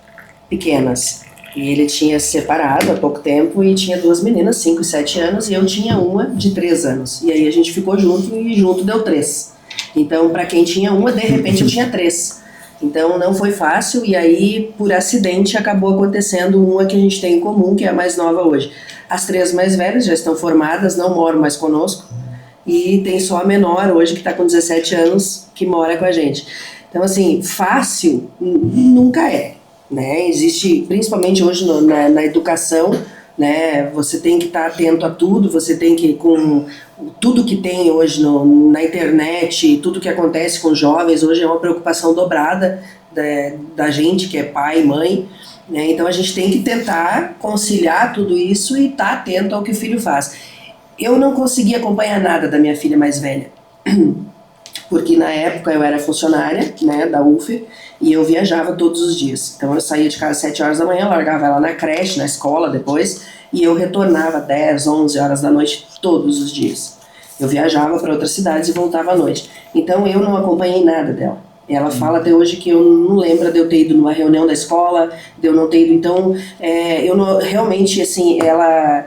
pequenas. E ele tinha se separado há pouco tempo e tinha 2 meninas, 5 e 7 anos, e eu tinha uma de 3 anos. E aí a gente ficou junto e junto deu 3. Então, para quem tinha uma, de repente eu tinha 3. Então não foi fácil, e aí por acidente acabou acontecendo uma que a gente tem em comum, que é a mais nova hoje. As 3 mais velhas já estão formadas, não moram mais conosco, e tem só a menor hoje, que está com 17 anos, que mora com a gente. Então assim, fácil nunca é, né? Existe, principalmente hoje na educação, né? Você tem que estar atento a tudo, você tem que, com tudo que tem hoje na internet, tudo que acontece com os jovens, hoje é uma preocupação dobrada da gente que é pai e mãe, né? Então a gente tem que tentar conciliar tudo isso e estar atento ao que o filho faz. Eu não consegui acompanhar nada da minha filha mais velha, porque na época eu era funcionária, né, da UF, e eu viajava todos os dias. Então eu saía de casa às 7 horas da manhã, largava ela na creche, na escola depois, e eu retornava 10, 11 horas da noite todos os dias. Eu viajava para outras cidades e voltava à noite. Então eu não acompanhei nada dela. Ela fala até hoje que eu não lembro de eu ter ido numa reunião da escola, de eu não ter ido. Então, eu não, realmente, assim, ela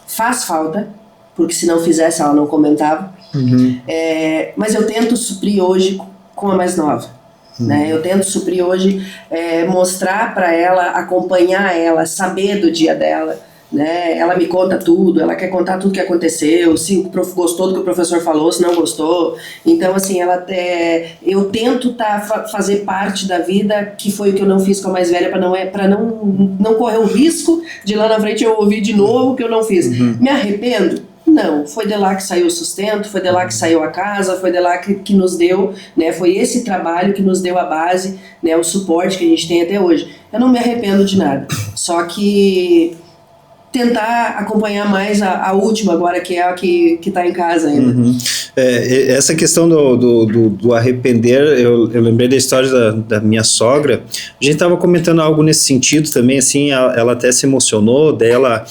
faz falta, porque se não fizesse ela não comentava. Mas eu tento suprir hoje com a mais nova. Né? Eu tento suprir hoje, mostrar para ela, acompanhar ela, saber do dia dela. Né? Ela me conta tudo, ela quer contar tudo que aconteceu, se o prof gostou do que o professor falou, se não gostou. Então assim, eu tento fazer parte da vida, que foi o que eu não fiz com a mais velha, para não correr o risco de lá na frente eu ouvir de novo o que eu não fiz. Me arrependo? Não, foi de lá que saiu o sustento, foi de lá que saiu a casa, foi de lá que nos deu, né, foi esse trabalho que nos deu a base, né, o suporte que a gente tem até hoje. Eu não me arrependo de nada, só que tentar acompanhar mais a última agora, que é a que está em casa ainda. Essa questão do arrepender, eu lembrei da história da minha sogra. A gente estava comentando algo nesse sentido também, assim, ela até se emocionou, daí ela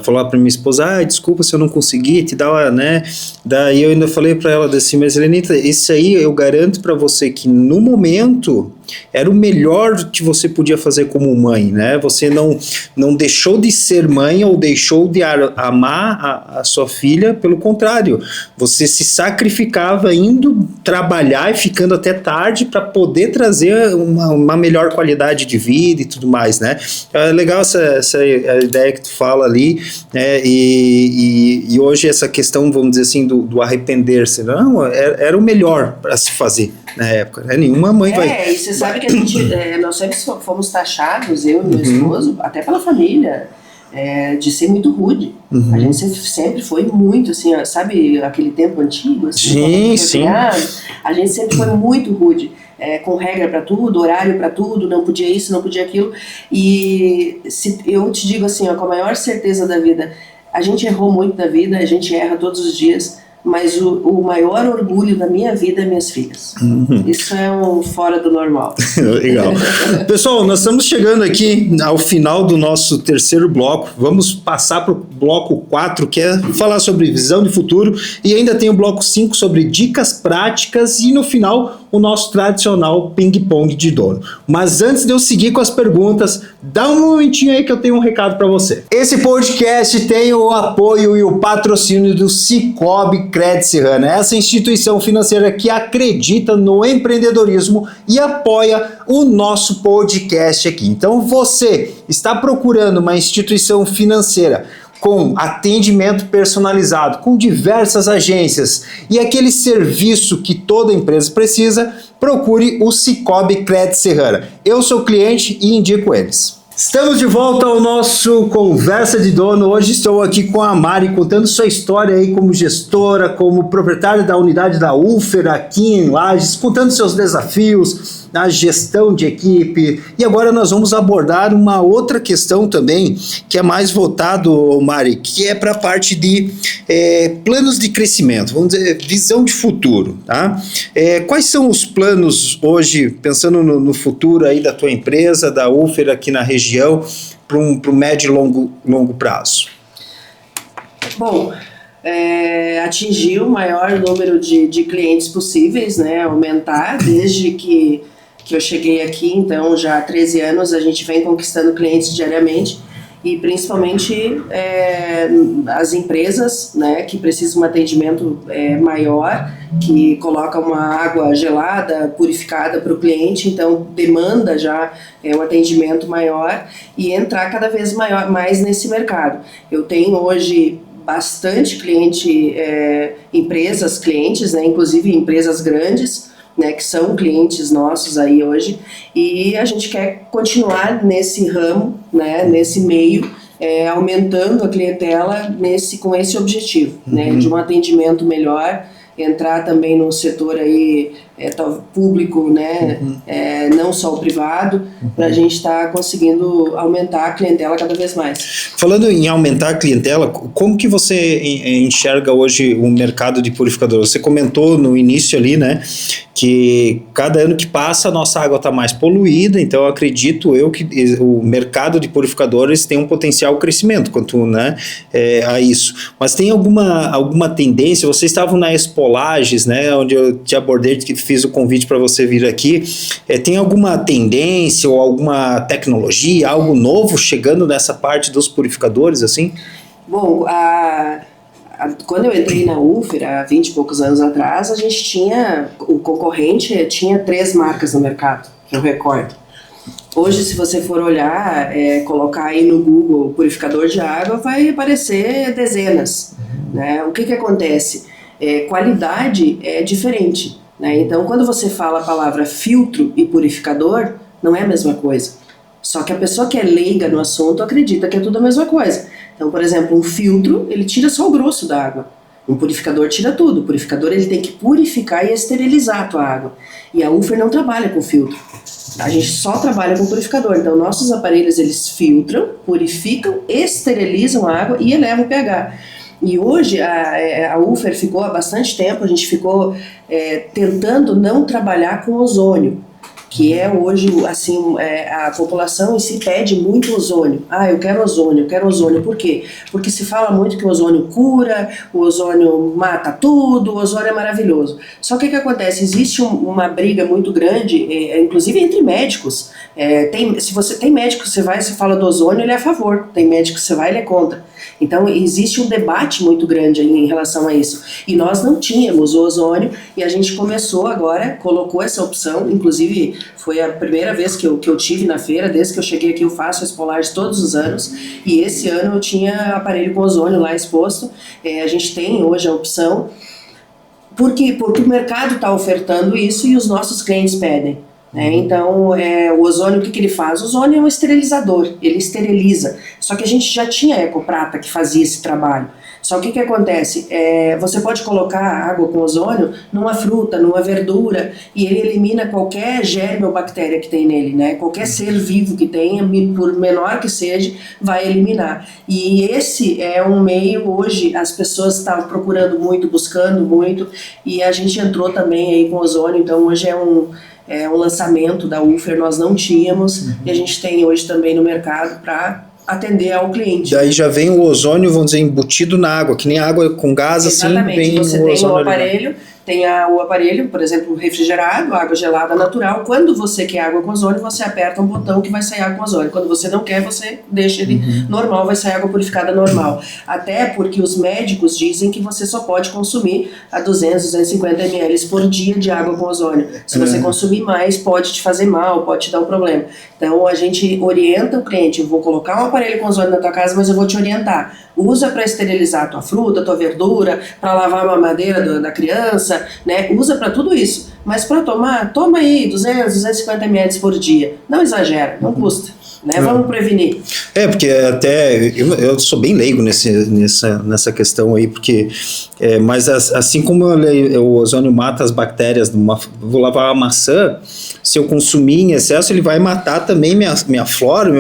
falou para minha esposa, desculpa se eu não consegui te dar, né, daí eu ainda falei para ela assim, mas Helenita, isso aí eu garanto para você que no momento era o melhor que você podia fazer como mãe, né? Você não deixou de ser mãe ou deixou de amar a sua filha, pelo contrário, você se sacrificava indo trabalhar e ficando até tarde para poder trazer uma melhor qualidade de vida e tudo mais, né? É legal essa ideia que tu fala ali, né? E hoje essa questão, vamos dizer assim, do arrepender-se, não, era o melhor para se fazer na época, né? Nenhuma mãe vai... E você sabe que nós sempre fomos taxados, eu e meu esposo, até pela família, de ser muito rude. A gente sempre foi muito, assim, ó, sabe sabe tempo antigo? Assim, sim. A gente sempre foi muito rude, com regra para tudo, horário para tudo, não podia isso, não podia aquilo. E eu te digo assim, ó, com a maior certeza da vida, a gente errou muito na vida, a gente erra todos os dias, mas o maior orgulho da minha vida é minhas filhas. Isso é fora do normal. Legal. Pessoal, nós estamos chegando aqui ao final do nosso terceiro bloco. Vamos passar para o bloco 4, que é falar sobre visão de futuro. E ainda tem o bloco 5 sobre dicas práticas. E no final, o nosso tradicional ping-pong de dono. Mas antes de eu seguir com as perguntas, dá um momentinho aí que eu tenho um recado para você. Esse podcast tem o apoio e o patrocínio do Sicoob Crédito Serrana, essa instituição financeira que acredita no empreendedorismo e apoia o nosso podcast aqui. Então você está procurando uma instituição financeira com atendimento personalizado, com diversas agências e aquele serviço que toda empresa precisa, procure o Sicoob Crédito Serrana. Eu sou cliente e indico eles. Estamos de volta ao nosso Conversa de Dono. Hoje estou aqui com a Mari, contando sua história aí como gestora, como proprietária da unidade da Ufer aqui em Lages, contando seus desafios na gestão de equipe. E agora nós vamos abordar uma outra questão também, que é mais voltado, Mari, que é para a parte de planos de crescimento, vamos dizer, visão de futuro, tá? Quais são os planos hoje, pensando no futuro aí da tua empresa, da Ufer aqui na região, para um médio e longo prazo? Bom, atingir o maior número de clientes possíveis, né? Aumentar desde que eu cheguei aqui, então já há 13 anos a gente vem conquistando clientes diariamente e principalmente as empresas, né, que precisam de um atendimento maior, que colocam uma água gelada, purificada para o cliente, então demanda já um atendimento maior e entrar cada vez mais nesse mercado. Eu tenho hoje bastante cliente, empresas clientes, né, inclusive empresas grandes, né, que são clientes nossos aí hoje, e a gente quer continuar nesse ramo, né, nesse meio, aumentando a clientela com esse objetivo, né, de um atendimento melhor, entrar também no setor aí público, né, não só o privado, para a gente estar conseguindo aumentar a clientela cada vez mais. Falando em aumentar a clientela, como que você enxerga hoje o mercado de purificador? Você comentou no início ali, né, que cada ano que passa a nossa água está mais poluída, então acredito eu que o mercado de purificadores tem um potencial crescimento quanto, né, a isso. Mas tem alguma tendência? Vocês estavam na Expo Lages, né, onde eu te abordei, que fiz o convite para você vir aqui. Tem alguma tendência ou alguma tecnologia, algo novo chegando nessa parte dos purificadores, assim? Bom, quando eu entrei na Ufer, há 20 e poucos anos atrás, a gente tinha, o concorrente tinha 3 marcas no mercado, que eu recordo. Hoje, se você for olhar, colocar aí no Google purificador de água, vai aparecer dezenas, né? O que acontece? Qualidade é diferente, né? Então, quando você fala a palavra filtro e purificador, não é a mesma coisa. Só que a pessoa que é leiga no assunto acredita que é tudo a mesma coisa. Então, por exemplo, um filtro, ele tira só o grosso da água. Um purificador tira tudo. O purificador, ele tem que purificar e esterilizar a tua água. E a Ufer não trabalha com filtro. A gente só trabalha com purificador. Então, nossos aparelhos, eles filtram, purificam, esterilizam a água e elevam o pH. E hoje a Ufer ficou há bastante tempo, a gente ficou tentando não trabalhar com ozônio, que é hoje, assim, a população em si pede muito ozônio. Eu quero ozônio. Por quê? Porque se fala muito que o ozônio cura, o ozônio mata tudo, o ozônio é maravilhoso. Só que o que acontece? Existe uma briga muito grande, inclusive entre médicos. Se você tem médico, você fala do ozônio, ele é a favor. Tem médico que você vai, ele é contra. Então existe um debate muito grande aí em relação a isso. E nós não tínhamos o ozônio e a gente começou agora, colocou essa opção, inclusive foi a primeira vez que eu tive na feira, desde que eu cheguei aqui eu faço a Expo Lages todos os anos e esse ano eu tinha aparelho com ozônio lá exposto. A gente tem hoje a opção, porque o mercado está ofertando isso e os nossos clientes pedem. Então, o ozônio, o que ele faz? O ozônio é um esterilizador, ele esteriliza. Só que a gente já tinha a Ecoprata que fazia esse trabalho. Só que o que acontece? Você pode colocar água com ozônio numa fruta, numa verdura, e ele elimina qualquer germe ou bactéria que tem nele, né? Qualquer ser vivo que tenha, por menor que seja, vai eliminar. E esse é um meio, hoje, as pessoas estão procurando muito, buscando muito, e a gente entrou também aí com ozônio, então hoje é um lançamento da Ufer, nós não tínhamos, e a gente tem hoje também no mercado para atender ao cliente. Daí já vem o ozônio, vamos dizer, embutido na água, que nem água com gás. Exatamente. Assim, vem você o tem ozônio o aparelho, tem o aparelho, por exemplo, refrigerado, água gelada natural. Quando você quer água com ozônio, você aperta um botão que vai sair água com ozônio. Quando você não quer, você deixa ele normal, vai sair água purificada normal. Até porque os médicos dizem que você só pode consumir a 200, 250 ml por dia de água com ozônio. Se você consumir mais, pode te fazer mal, pode te dar um problema. Então a gente orienta o cliente, eu vou colocar um aparelho com ozônio na tua casa, mas eu vou te orientar. Usa para esterilizar a tua fruta, a tua verdura, para lavar a mamadeira da criança, né? Usa para tudo isso. Mas para tomar, toma aí 200, 250 ml por dia. Não exagera, não custa. Né? Vamos prevenir. Porque até eu sou bem leigo nessa questão aí, porque mas assim como o ozônio mata as bactérias, vou lavar uma maçã, se eu consumir em excesso, ele vai matar também minha flora,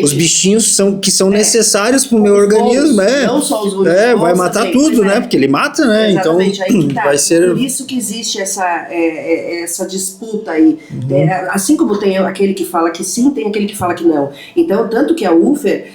os bichinhos que são necessários para o meu organismo. Não só os únicos. Vai matar tudo, né? Porque ele mata, né? Exatamente, então aí que tá. vai ser... Por isso que existe essa disputa aí. Assim como tem aquele que fala que sim, tem aquele que fala que não. Então, tanto que a Ufer,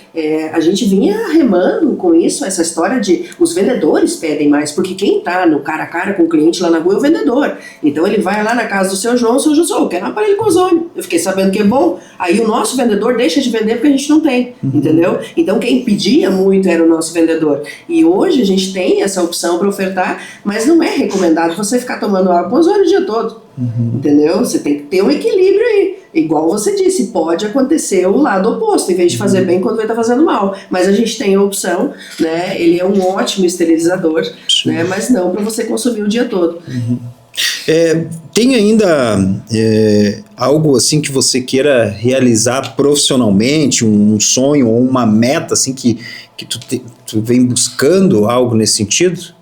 a gente vinha remando com isso, essa história de os vendedores pedem mais, porque quem tá no cara a cara com o cliente lá na rua é o vendedor. Então ele vai lá na casa do seu João, eu quero um aparelho com ozônio. Eu fiquei sabendo que é bom. Aí o nosso vendedor deixa de vender porque a gente não tem, entendeu? Então quem pedia muito era o nosso vendedor. E hoje a gente tem essa opção para ofertar, mas não é recomendado você ficar tomando água com ozônio o dia todo. Entendeu? Você tem que ter um equilíbrio aí. Igual você disse, pode acontecer o lado oposto, em vez de fazer bem quando vai estar fazendo mal. Mas a gente tem a opção, né? Ele é um ótimo esterilizador, né? Mas não para você consumir o dia todo. Tem ainda algo assim que você queira realizar profissionalmente, um sonho ou uma meta assim que tu vem buscando algo nesse sentido?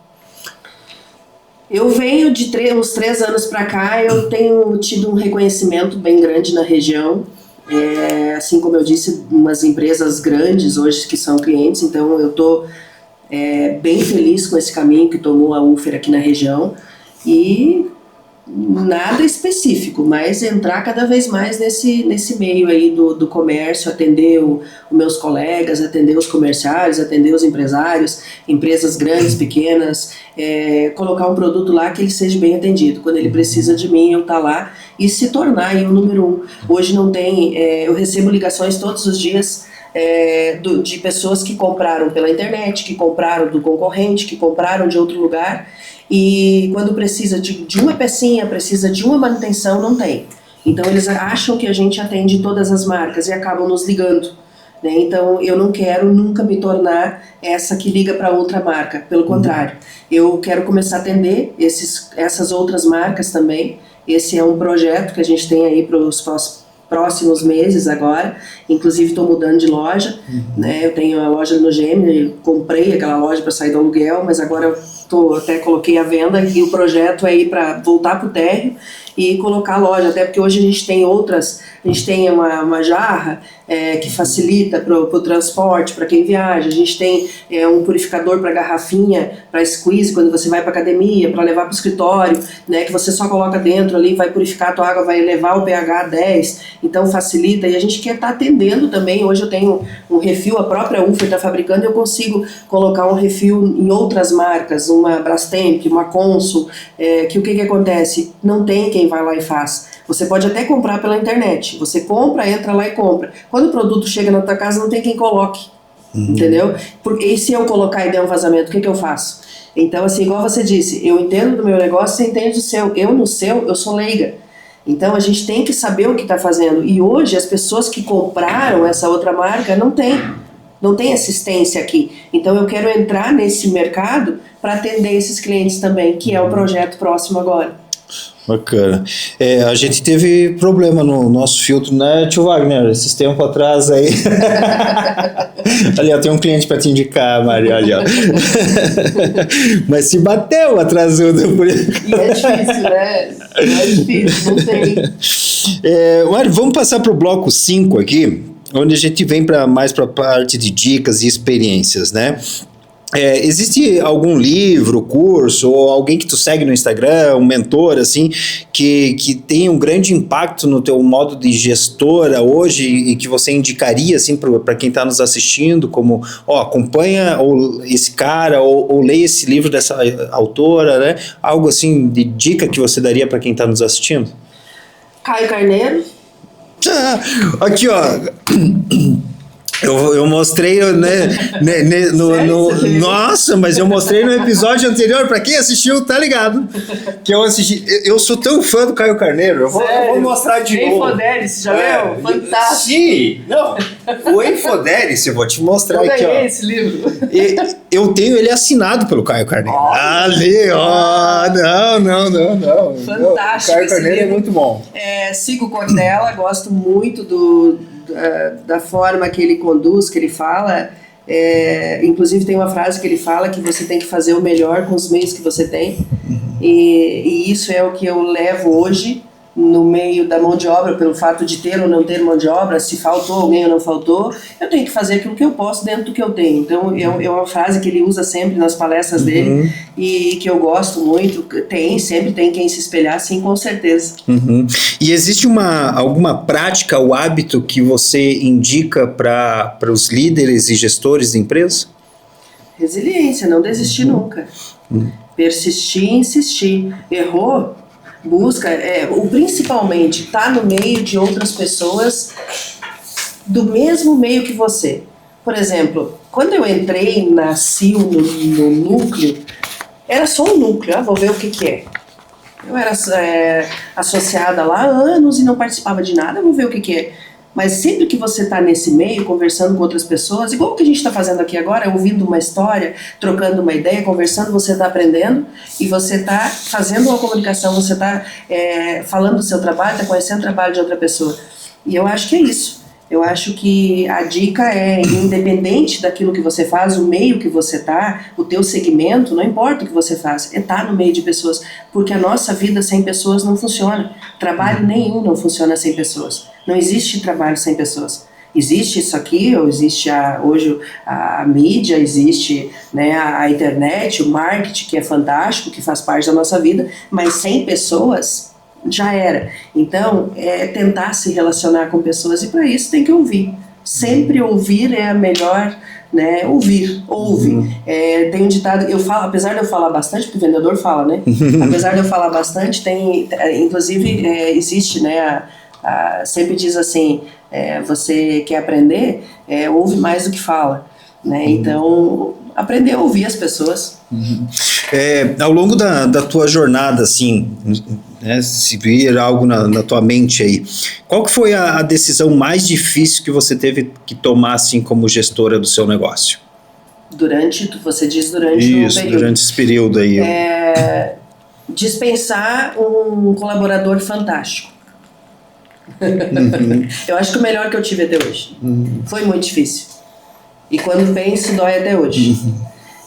Eu venho de uns 3 anos para cá, eu tenho tido um reconhecimento bem grande na região, assim como eu disse, umas empresas grandes hoje que são clientes, então eu estou bem feliz com esse caminho que tomou a Ufer aqui na região, e nada específico, mas entrar cada vez mais nesse meio aí do comércio, atender os meus colegas, atender os comerciários, atender os empresários, empresas grandes, pequenas, colocar um produto lá que ele seja bem atendido. Quando ele precisa de mim, eu estar lá e se tornar aí o número 1. Hoje não tem, eu recebo ligações todos os dias de pessoas que compraram pela internet, que compraram do concorrente, que compraram de outro lugar, e quando precisa de uma pecinha, precisa de uma manutenção, não tem. Então eles acham que a gente atende todas as marcas e acabam nos ligando, né? Então eu não quero nunca me tornar essa que liga para outra marca, pelo contrário, eu quero começar a atender essas outras marcas também. Esse é um projeto que a gente tem aí para os próximos meses agora, inclusive estou mudando de loja, né? Eu tenho a loja no Gêmeo, comprei aquela loja para sair do aluguel, mas agora até coloquei à venda e o projeto é ir para voltar para o térreo e colocar a loja, até porque hoje a gente tem a gente tem uma jarra que facilita para o transporte, para quem viaja, a gente tem um purificador para garrafinha, para squeeze, quando você vai para academia, para levar para o escritório, né, que você só coloca dentro ali, vai purificar a tua água, vai levar o pH a 10, então facilita, e a gente quer estar atendendo também. Hoje eu tenho um refil, a própria Ufer está fabricando, eu consigo colocar um refil em outras marcas, uma Brastemp, uma Consul, que o que acontece? Não tem quem vai lá e faz. Você pode até comprar pela internet, você compra, entra lá e compra. Quando o produto chega na tua casa, não tem quem coloque, entendeu? E se eu colocar e der um vazamento, o que eu faço? Então, assim, igual você disse, eu entendo do meu negócio, você entende do seu. Eu no seu, eu sou leiga. Então, a gente tem que saber o que está fazendo. E hoje, as pessoas que compraram essa outra marca não tem assistência aqui. Então, eu quero entrar nesse mercado para atender esses clientes também, que é o projeto próximo agora. Bacana. A gente teve problema no nosso filtro, né, tio Wagner? Esses tempos atrás aí. Ali, ó, tem um cliente para te indicar, Maria. Ali, ó. Mas se bateu atrasou. E é difícil, né? É difícil, não tem. Mário, vamos passar para o bloco 5 aqui, onde a gente vem mais para a parte de dicas e experiências, né? Existe algum livro, curso, ou alguém que tu segue no Instagram, um mentor, assim, que tem um grande impacto no teu modo de gestora hoje e que você indicaria, assim, para quem está nos assistindo, como, acompanha esse cara, ou leia esse livro dessa autora, né? Algo, assim, de dica que você daria para quem está nos assistindo? Caio Carneiro. Aqui, ó. Eu mostrei, né, nossa, mas eu mostrei no episódio anterior, pra quem assistiu, tá ligado, que eu assisti, eu sou tão fã do Caio Carneiro, eu vou mostrar de novo. Infodelis, já leu? Fantástico. Sim, não, o Infodelis, eu vou te mostrar aqui, ó. Eu ganhei esse livro. Eu tenho ele assinado pelo Caio Carneiro. Ali, ó, não. Fantástico. O Caio Carneiro é muito bom. Sigo o Cortella, gosto muito da forma que ele conduz, que ele fala. Inclusive tem uma frase que ele fala que você tem que fazer o melhor com os meios que você tem. E isso é o que eu levo hoje no meio da mão de obra, pelo fato de ter ou não ter mão de obra, se faltou alguém ou não faltou, eu tenho que fazer aquilo que eu posso dentro do que eu tenho. Então é uma frase que ele usa sempre nas palestras dele e que eu gosto muito. Sempre tem quem se espelhar, sim, com certeza. E existe alguma prática ou hábito que você indica para os líderes e gestores de empresa? Resiliência, não desistir nunca. Persistir e insistir. Errou? Busca, principalmente tá no meio de outras pessoas do mesmo meio que você. Por exemplo, quando eu entrei na CIL no núcleo, era só um núcleo, vou ver o que é. Eu era associada lá há anos e não participava de nada, vou ver o que é. Mas sempre que você está nesse meio, conversando com outras pessoas, igual o que a gente está fazendo aqui agora, ouvindo uma história, trocando uma ideia, conversando, você está aprendendo e você está fazendo uma comunicação, você está falando do seu trabalho, está conhecendo o trabalho de outra pessoa. E eu acho que é isso. Eu acho que a dica independente daquilo que você faz, o meio que você está, o teu segmento, não importa o que você faz, estar no meio de pessoas, porque a nossa vida sem pessoas não funciona. Trabalho nenhum não funciona sem pessoas. Não existe trabalho sem pessoas. Existe isso aqui, ou existe hoje a mídia, existe, né, a internet, o marketing, que é fantástico, que faz parte da nossa vida, mas sem pessoas já era. Então, tentar se relacionar com pessoas, e para isso tem que ouvir. Sempre ouvir é a melhor, né? Ouve. Tem um ditado, apesar de eu falar bastante, porque o vendedor fala, né? Apesar de eu falar bastante, inclusive existe, né? Sempre diz assim, você quer aprender, ouve mais do que fala, né? Então, aprender a ouvir as pessoas. Ao longo da tua jornada, assim, né, se vir algo na tua mente aí, qual que foi a decisão mais difícil que você teve que tomar, assim, como gestora do seu negócio? Você diz durante isso, período. Durante esse período aí. Dispensar um colaborador fantástico. Eu acho que o melhor que eu tive até hoje. Foi muito difícil. E quando penso, dói até hoje.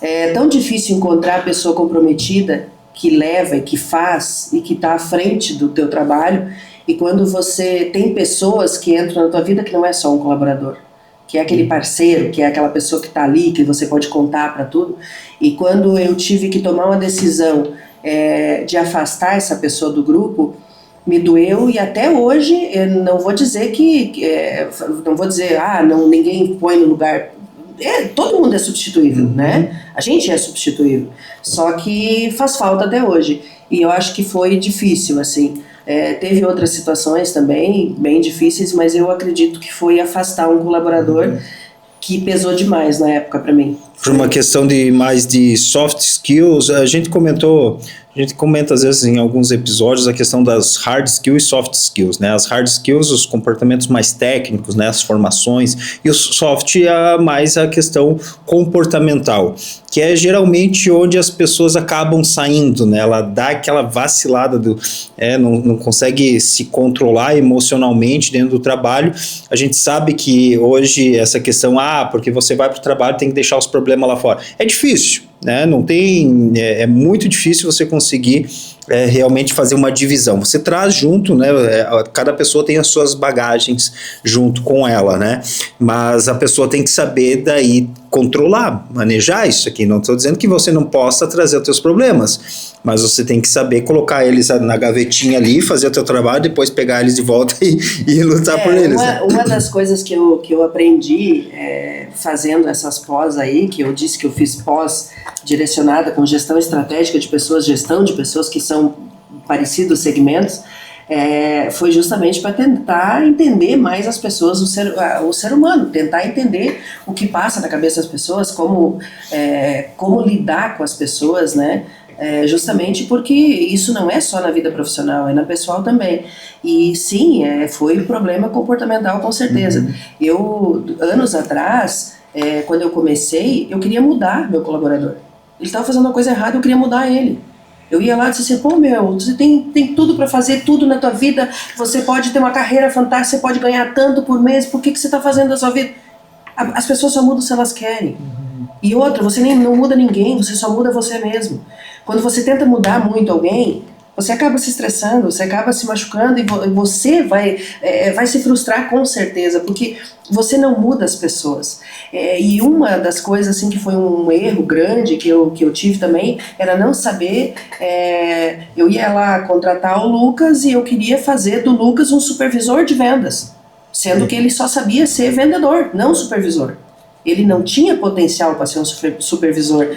É tão difícil encontrar a pessoa comprometida que leva e que faz e que está à frente do teu trabalho. E quando você tem pessoas que entram na tua vida que não é só um colaborador, que é aquele parceiro, que é aquela pessoa que está ali, que você pode contar para tudo. E quando eu tive que tomar uma decisão de afastar essa pessoa do grupo, me doeu, e até hoje eu não vou dizer ninguém põe no lugar. Todo mundo é substituível, né? A gente é substituível. Só que faz falta até hoje. E eu acho que foi difícil, assim. Teve outras situações também, bem difíceis, mas eu acredito que foi afastar um colaborador que pesou demais na época para mim. Por uma questão mais de soft skills, a gente comenta às vezes em alguns episódios a questão das hard skills e soft skills, né? As hard skills, os comportamentos mais técnicos, né? As formações, e o soft mais a questão comportamental, que é geralmente onde as pessoas acabam saindo, né? Ela dá aquela vacilada, não consegue se controlar emocionalmente dentro do trabalho. A gente sabe que hoje essa questão, porque você vai para o trabalho tem que deixar os problemas lá fora. É difícil, né? Não tem, é muito difícil você conseguir realmente fazer uma divisão. Você traz junto, né? Cada pessoa tem as suas bagagens junto com ela, né? Mas a pessoa tem que saber daí controlar, manejar isso aqui. Não estou dizendo que você não possa trazer os teus problemas, mas você tem que saber colocar eles na gavetinha ali, fazer o teu trabalho, depois pegar eles de volta e lutar por eles. Uma das coisas que eu aprendi fazendo essas pós aí, que eu disse que eu fiz pós direcionada com gestão estratégica de pessoas, gestão de pessoas que são parecidos segmentos, foi justamente para tentar entender mais as pessoas, o ser humano, tentar entender o que passa na cabeça das pessoas, como lidar com as pessoas, né? Justamente porque isso não é só na vida profissional, é na pessoal também. E sim, foi um problema comportamental, com certeza. Eu, anos atrás, quando eu comecei, eu queria mudar meu colaborador. Ele estava fazendo uma coisa errada, eu queria mudar ele. Eu ia lá e disse assim, pô, você tem tudo para fazer, tudo na tua vida, você pode ter uma carreira fantástica, você pode ganhar tanto por mês, por que você está fazendo da sua vida? As pessoas só mudam se elas querem. E outra, você não muda ninguém, você só muda você mesmo. Quando você tenta mudar muito alguém, você acaba se estressando, você acaba se machucando e você vai se frustrar com certeza, porque você não muda as pessoas. E uma das coisas assim, que foi um erro grande que eu tive também, era não saber, eu ia lá contratar o Lucas e eu queria fazer do Lucas um supervisor de vendas, sendo que ele só sabia ser vendedor, não supervisor. Ele não tinha potencial para ser um supervisor,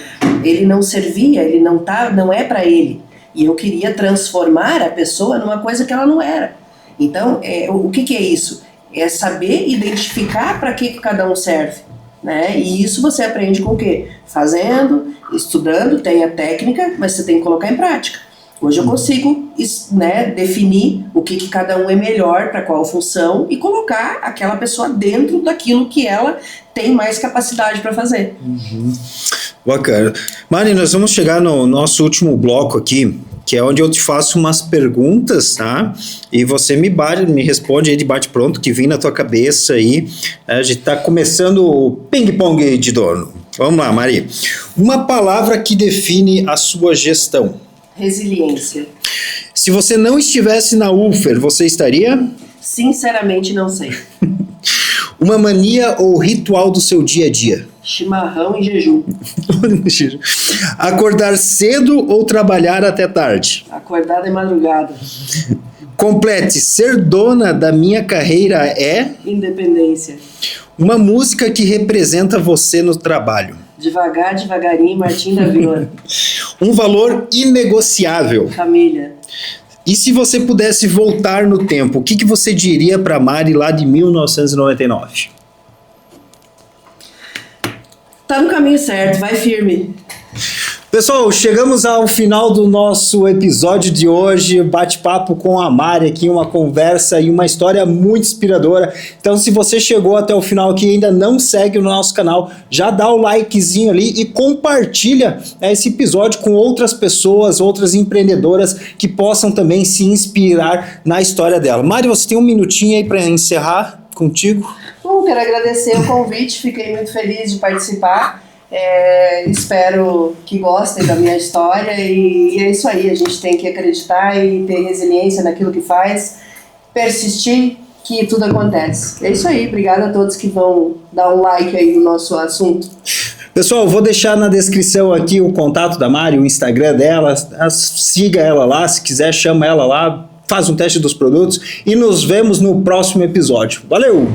ele não servia, ele não é para ele. E eu queria transformar a pessoa numa coisa que ela não era. Então, o que é isso? É saber identificar para que cada um serve, né? E isso você aprende com o quê? Fazendo, estudando, tem a técnica, mas você tem que colocar em prática. Hoje eu consigo, né, definir o que cada um é melhor para qual função e colocar aquela pessoa dentro daquilo que ela tem mais capacidade para fazer. Bacana. Mari, nós vamos chegar no nosso último bloco aqui, que é onde eu te faço umas perguntas, tá? E você me responde aí de bate-pronto, que vem na tua cabeça aí. A gente tá começando o ping-pong de dono. Vamos lá, Mari. Uma palavra que define a sua gestão. Resiliência. Se você não estivesse na UFER, você estaria? Sinceramente, não sei. Uma mania ou ritual do seu dia a dia? Chimarrão e jejum. Acordar cedo ou trabalhar até tarde? Acordar de madrugada. Complete, ser dona da minha carreira é? Independência. Uma música que representa você no trabalho? Devagar, devagarinho, Martim da Vila. Um valor inegociável? Família. E se você pudesse voltar no tempo, o que você diria para Mari lá de 1999? Tá no caminho certo, vai firme. Pessoal, chegamos ao final do nosso episódio de hoje, bate-papo com a Mari aqui, uma conversa e uma história muito inspiradora. Então, se você chegou até o final aqui e ainda não segue o nosso canal, já dá o likezinho ali e compartilha esse episódio com outras pessoas, outras empreendedoras que possam também se inspirar na história dela. Mari, você tem um minutinho aí para encerrar contigo? Bom, quero agradecer o convite, fiquei muito feliz de participar. Espero que gostem da minha história e é isso aí, a gente tem que acreditar e ter resiliência naquilo que faz, persistir, que tudo acontece. É isso aí, obrigado a todos que vão dar um like aí no nosso assunto. Pessoal, vou deixar na descrição aqui o contato da Mari, o Instagram dela, siga ela lá, se quiser chama ela lá, faz um teste dos produtos e nos vemos no próximo episódio. Valeu!